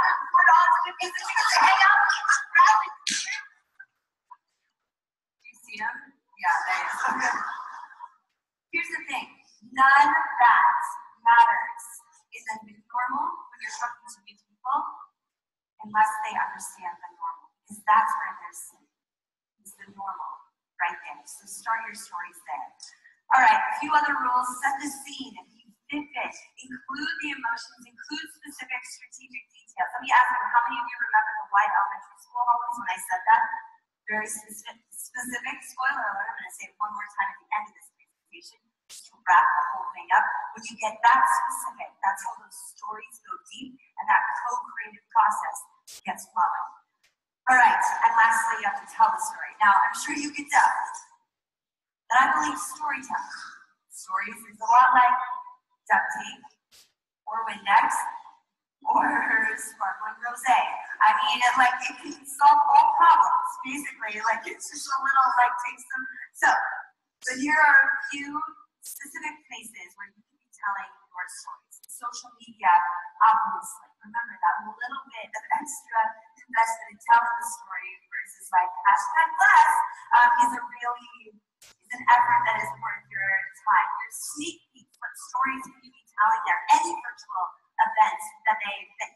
because she gets to hang out with Bradley. Do you see him? Yeah, there he is. Okay. Here's the thing. None of that matters in the new normal when you're talking to new people unless they understand the normal. Because that's where they're seeing. Is the normal right there. So start your stories there. All right, a few other rules. Set the scene. If you fit it, include the emotions, include specific strategic details. Let me ask you, how many of you remember the white elementary school hallways when I said that? Very specific. Spoiler alert, I'm going to say it one more time at the end of this presentation to wrap the whole thing up. When you get that specific, that's how those stories go deep and that co-creative process gets flowing. All right, and lastly, you have to tell the story. Now, I'm sure you can tell that I believe storytelling. Stories is a lot like duct tape, or Windex, or sparkling rosé. I mean, it can solve all problems, basically. It's just a little, takes some. So, but here are a few specific places where you can be telling your stories. Social media, obviously. Remember that little bit of extra investment in telling the story versus #bless is an effort that is worth your time. Your sneak peeks, what stories can you be telling there? Any virtual events that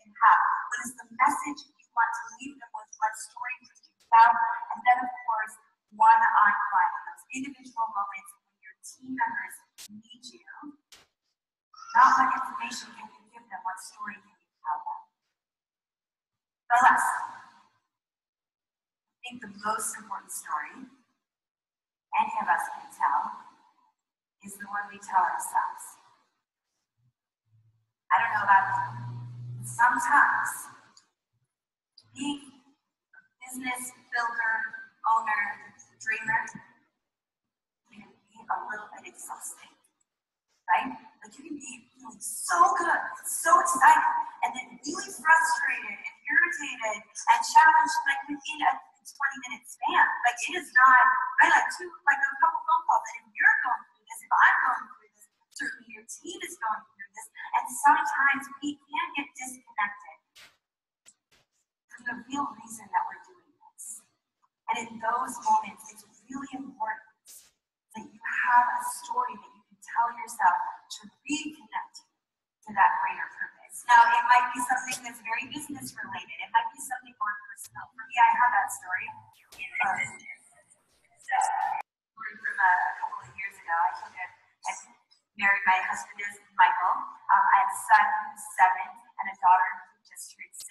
you have. What is the message you want to leave them with? What story can you tell? And then, of course, one-on-one, those individual moments when your team members need you. Not what information can you give them, what story can you tell them? But last, I think the most important story any of us can tell is the one we tell ourselves. I don't know about you, but sometimes being a business builder, owner, dreamer can be a little bit exhausting, right? You can be feeling so good, so excited, and then really frustrated and irritated and challenged within a 20-minute span. It is not, a couple phone calls, and if you're going through this, if I'm going through this, certainly your team is going through this, and sometimes we can get disconnected from the real reason that we're doing this. And in those moments, it's really important that you have a story that you can tell yourself to reconnect to that greater purpose. Now, it might be something that's very business related. It might be something more personal. For me, I have that story. From a couple of years ago. I married my husband is Michael. I have a son who's 7 and a daughter who just turned 6.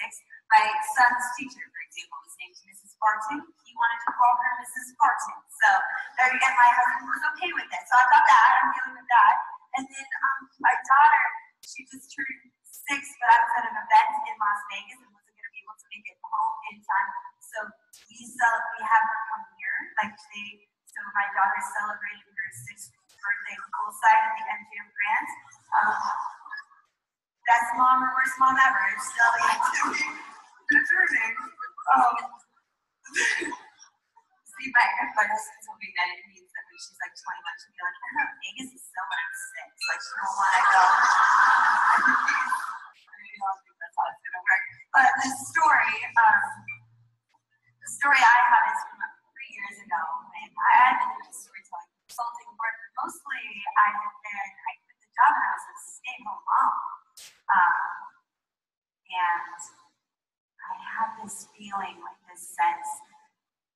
My son's teacher, for example, was named Mrs. Barton. He wanted to call her Mrs. Barton. So there again, my husband was okay with it. So I got that. I'm dealing with that. And then my daughter, she just turned 6, but I was at an event in Las Vegas and wasn't going to be able to make it home in time. So we have her come here. So my daughter celebrated her 6th birthday poolside at the MGM Grand. Best mom or worst mom ever. It's still determined. See, my husband's hoping that it means that when she's 21, she'll be Vegas is so much 6. She don't want to go. I don't think that's how it's going to work. But the story I have is from 3 years ago when I had been doing storytelling consulting work. Mostly I quit the job and I was a stay-at-home mom. And I had this feeling, this sense,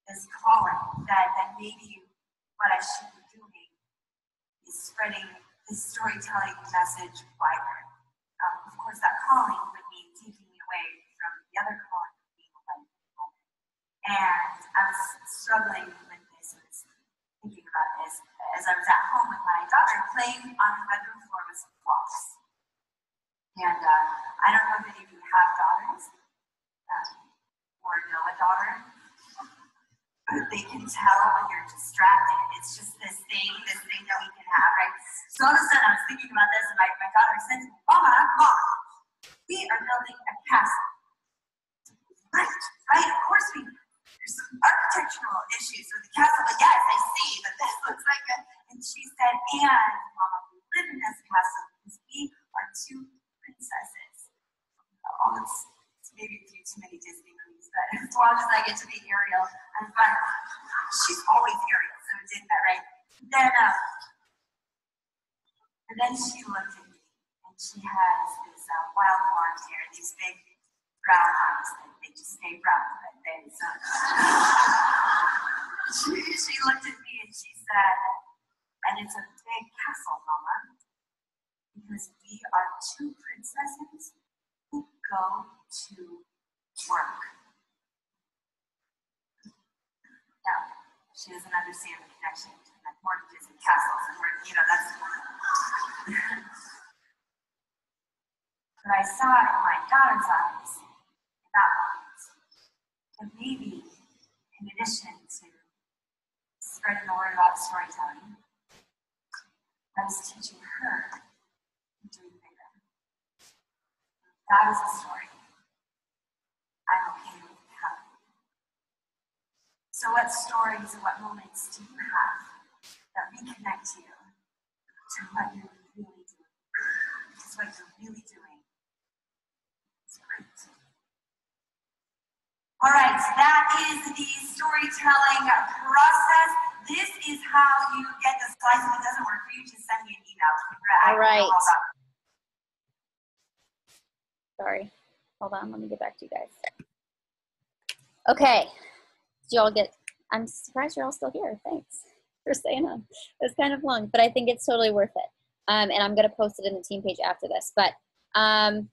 this calling that maybe what I should be doing is spreading this storytelling message wider. Of course, that calling would mean taking me away from the other calling of being a wife. And I was struggling with this. I was thinking about this as I was at home with my daughter playing on her bedroom floor with some blocks. And I don't know if any of you have daughters or know a daughter, but they can tell when you're distracted. It's just this thing that we can have, right? So all of a sudden I was thinking about this, and my daughter said to me, Mom, we are building a castle. Right? Of course there's some architectural issues with the castle, but yes, I see that this looks like a, and she said, and Mama, we live in this castle because we are 2 princesses. good. As long as I get to be Ariel, I'm fine. She's always Ariel, so it did that, right? And then she looked at me, and she has this wild blonde hair, these big brown eyes that they just stay brown, but they she looked at me and she said, and it's a big castle, Mama, because we are two princesses who go to work. Now, she doesn't understand the connection between like mortgages and castles and work, that's but I saw it in my daughter's eyes in that moment. And maybe, in addition to spreading the word about storytelling, I was teaching her to dream bigger. That is a story. I'm okay with telling. So what stories or what moments do you have that reconnect you to what you're really doing? Because what you're really doing is great. All right, that is the storytelling process. This is how you get the slides. If it doesn't work for you, just send me an email. All right. Sorry. Hold on. Let me get back to you guys. Okay. I'm surprised you're all still here. Thanks for staying on. It was kind of long, but I think it's totally worth it. And I'm going to post it in the team page after this. But I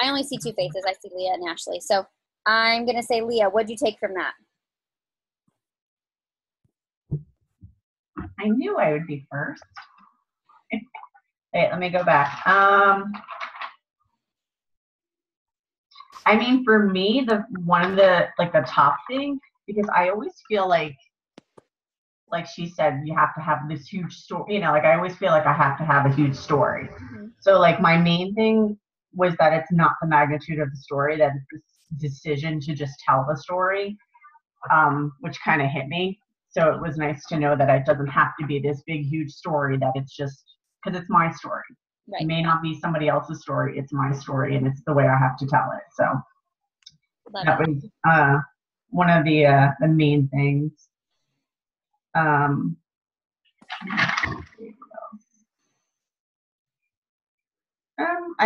only see two faces. I see Leah and Ashley. So I'm going to say, Leah, what'd you take from that? I knew I would be first. Wait, let me go back. I mean, for me, one of the top thing, because I always feel like she said, you have to have this huge story, I always feel like I have to have a huge story. Mm-hmm. So my main thing was that it's not the magnitude of the story, that it's this decision to just tell the story, which kind of hit me. So it was nice to know that it doesn't have to be this big, huge story, that it's just, because it's my story. Right. It may not be somebody else's story, it's my story, and it's the way I have to tell it. So that was one of the main things. I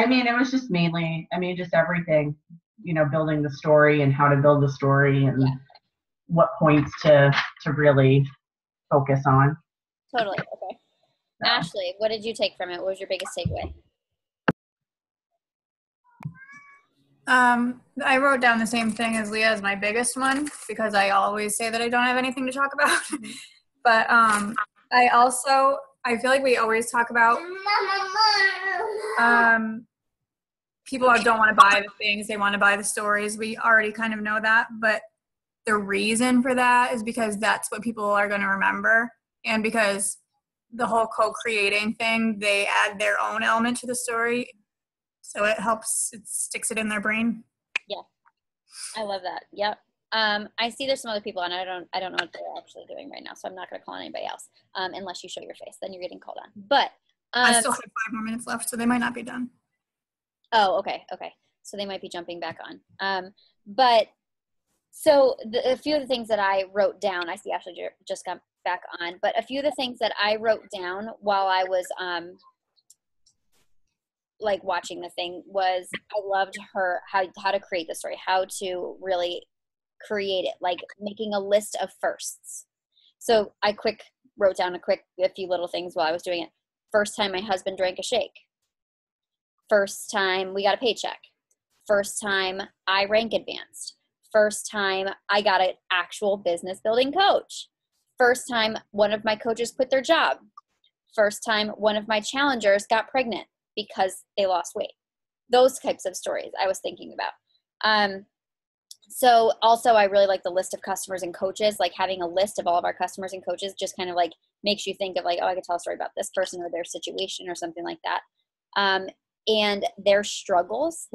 mean, it was just mainly, just everything, building the story and how to build the story and what points to really focus on. Totally. Okay. So. Ashley, what did you take from it? What was your biggest takeaway? I wrote down the same thing as Leah as my biggest one, because I always say that I don't have anything to talk about. But I feel like we always talk about people don't want to buy the things, they want to buy the stories. We already kind of know that, but the reason for that is because that's what people are going to remember, and because the whole co-creating thing, they add their own element to the story. So it sticks it in their brain. Yeah, I love that. Yep. I see there's some other people, and I don't know what they're actually doing right now, so I'm not going to call anybody else unless you show your face. Then you're getting called on. But I still have 5 more minutes left, so they might not be done. Oh, okay. So they might be jumping back on. But so a few of the things that I wrote down, I see Ashley just got back on, but a few of the things that I wrote down while I was watching the thing was, I loved her how to create the story, how to really create it, like making a list of firsts. So I wrote down a few little things while I was doing it. First time my husband drank a shake. First time we got a paycheck. First time I rank advanced. First time I got an actual business building coach. First time one of my coaches quit their job. First time one of my challengers got pregnant because they lost weight. Those types of stories I was thinking about. So also I really like the list of customers and coaches, like having a list of all of our customers and coaches just kind of makes you think of oh, I could tell a story about this person or their situation or something like that. And their struggles,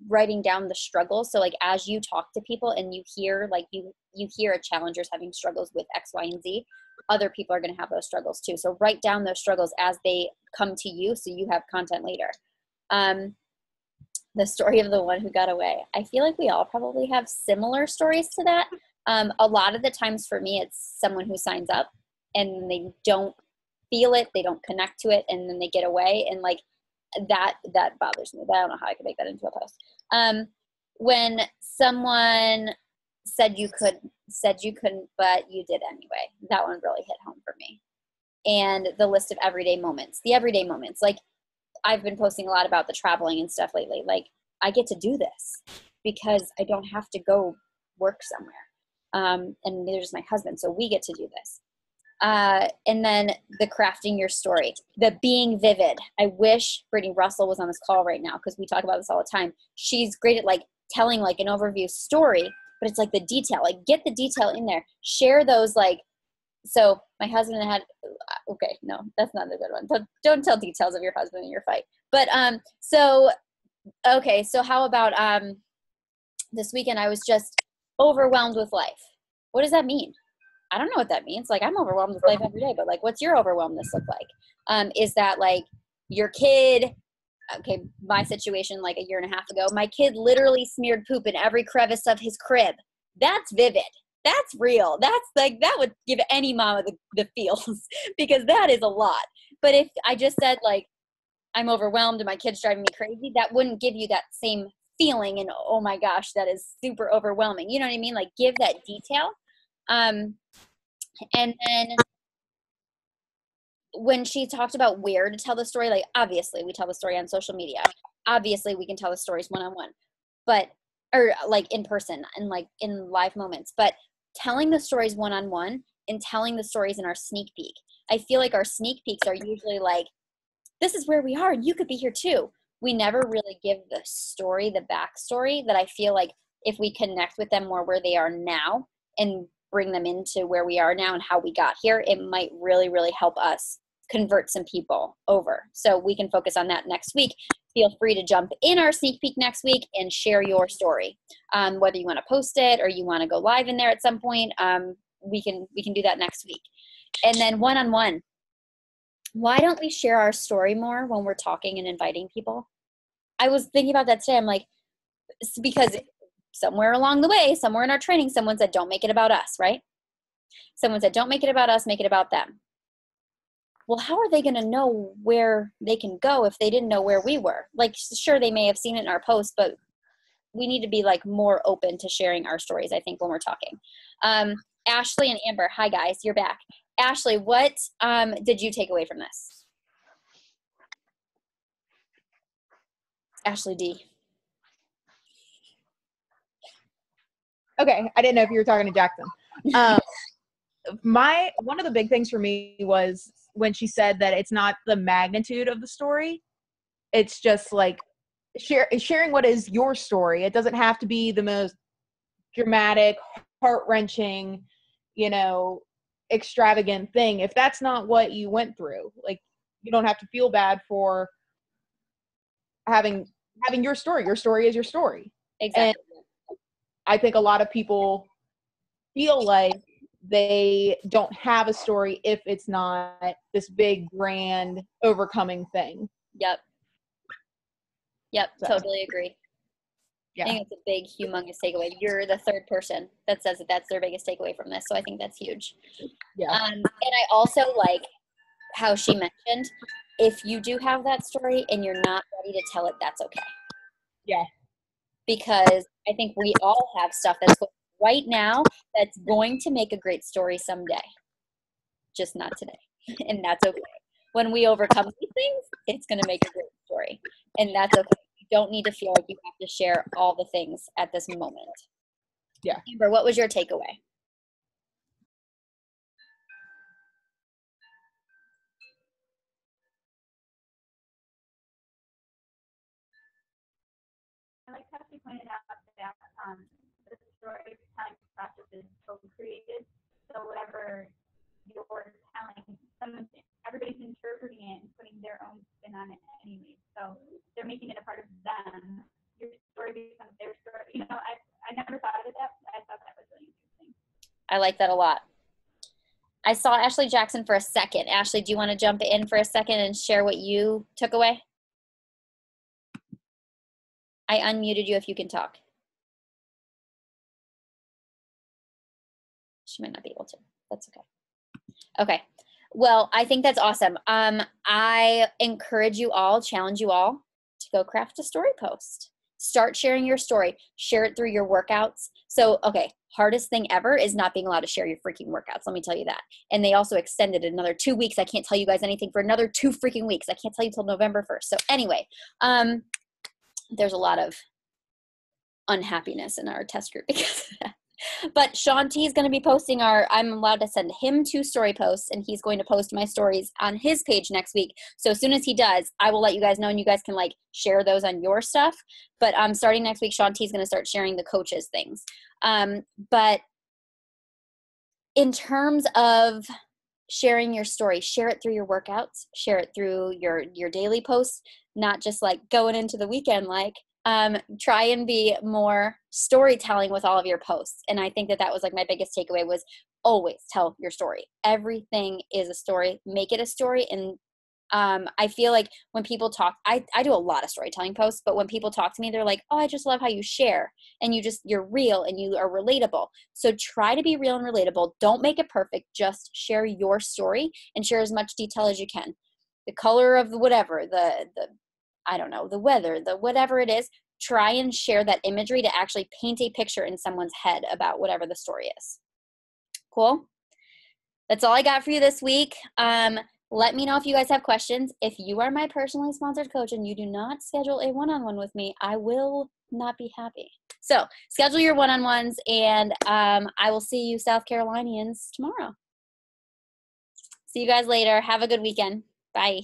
writing down the struggles. So as you talk to people and you hear you hear a challenger's having struggles with X, Y, and Z, other people are going to have those struggles too. So write down those struggles as they come to you so you have content later. the story of the one who got away. I feel like we all probably have similar stories to that. A lot of the times for me, it's someone who signs up and they don't feel it, they don't connect to it, and then they get away. And like that bothers me. But I don't know how I could make that into a post. When someone said you couldn't, but you did anyway, that one really hit home for me. And the list of everyday moments, like I've been posting a lot about the traveling and stuff lately. Like I get to do this because I don't have to go work somewhere. And neither does my husband. So we get to do this. And then the crafting your story, the being vivid. I wish Brittany Russell was on this call right now, because we talk about this all the time. She's great at like telling like an overview story, but it's like the detail, like get the detail in there, share those. Like, so my husband had, okay, no, that's not a good one. Don't tell details of your husband and your fight. But, so how about, this weekend I was just overwhelmed with life. What does that mean? I don't know what that means. Like, I'm overwhelmed with life every day, but like, what's your overwhelmness look like? Is that like your kid? Okay, my situation like a year and a half ago, my kid literally smeared poop in every crevice of his crib. That's vivid. That's real. That's like, that would give any mama the feels because that is a lot. But if I just said like, I'm overwhelmed and my kid's driving me crazy, that wouldn't give you that same feeling. And oh my gosh, that is super overwhelming. You know what I mean? Like give that detail. And then when she talked about where to tell the story, like obviously we tell the story on social media. Obviously we can tell the stories one-on-one, or like in person and like in live moments, but telling the stories one-on-one and telling the stories in our sneak peek. I feel like our sneak peeks are usually like, this is where we are and you could be here too. We never really give the story, the backstory that I feel like if we connect with them more where they are now and bring them into where we are now and how we got here, it might really, really help us convert some people over. So we can focus on that next week. Feel free to jump in our sneak peek next week and share your story. Whether you want to post it or you want to go live in there at some point, we can do that next week. And then one-on-one. Why don't we share our story more when we're talking and inviting people? I was thinking about that today. I'm like, because somewhere along the way, somewhere in our training, someone said, don't make it about us, right? Someone said, don't make it about us, make it about them. Well, how are they going to know where they can go if they didn't know where we were? Like, sure, they may have seen it in our post, but we need to be like more open to sharing our stories, I think, when we're talking. Ashley and Amber, hi guys, you're back. Ashley, what did you take away from this? Ashley D. Okay, I didn't know if you were talking to Jackson. One of the big things for me was when she said that it's not the magnitude of the story, it's just like sharing what is your story. It doesn't have to be the most dramatic, heart-wrenching, extravagant thing. If that's not what you went through, like, you don't have to feel bad for having your story. Your story is your story. Exactly. And I think a lot of people feel like they don't have a story if it's not this big, grand, overcoming thing. Yep, so. Totally agree. Yeah. I think it's a big, humongous takeaway. You're the third person that says that that's their biggest takeaway from this, so I think that's huge. Yeah. And I also like how she mentioned, if you do have that story and you're not ready to tell it, that's okay. Yeah. Because I think we all have stuff that's going right now that's going to make a great story someday. Just not today. And that's okay. When we overcome these things, it's going to make a great story. And that's okay. You don't need to feel like you have to share all the things at this moment. Yeah. Amber, what was your takeaway? I like how she pointed out that the storytelling process is co-created. So whatever you're telling, everybody's interpreting it and putting their own spin on it anyway. So they're making it a part of them. Your story becomes their story. I never thought of that. I thought that was really interesting. I like that a lot. I saw Ashley Jackson for a second. Ashley, do you want to jump in for a second and share what you took away? I unmuted you if you can talk. She might not be able to. That's okay. Okay. Well, I think that's awesome. I encourage you all, challenge you all to go craft a story post. Start sharing your story. Share it through your workouts. So, okay, hardest thing ever is not being allowed to share your freaking workouts. Let me tell you that. And they also extended another 2 weeks. I can't tell you guys anything for another 2 freaking weeks. I can't tell you till November 1st. So anyway, there's a lot of unhappiness in our test group because of that. But Sean T is going to be posting I'm allowed to send him 2 story posts, and he's going to post my stories on his page next week. So as soon as he does, I will let you guys know, and you guys can like share those on your stuff. But starting next week, Sean T is going to start sharing the coaches things. But in terms of sharing your story, share it through your workouts, share it through your daily posts, not just like going into the weekend like. Try and be more storytelling with all of your posts. And I think that was like my biggest takeaway was always tell your story. Everything is a story. Make it a story. And I feel like when people talk, I do a lot of storytelling posts, but when people talk to me, they're like, oh, I just love how you share and you're real and you are relatable. So try to be real and relatable. Don't make it perfect. Just share your story and share as much detail as you can. The color of whatever, I don't know, the weather, the whatever it is, try and share that imagery to actually paint a picture in someone's head about whatever the story is. Cool? That's all I got for you this week. Let me know if you guys have questions. If you are my personally sponsored coach and you do not schedule a one-on-one with me, I will not be happy. So schedule your one-on-ones, and I will see you South Carolinians tomorrow. See you guys later. Have a good weekend. Bye.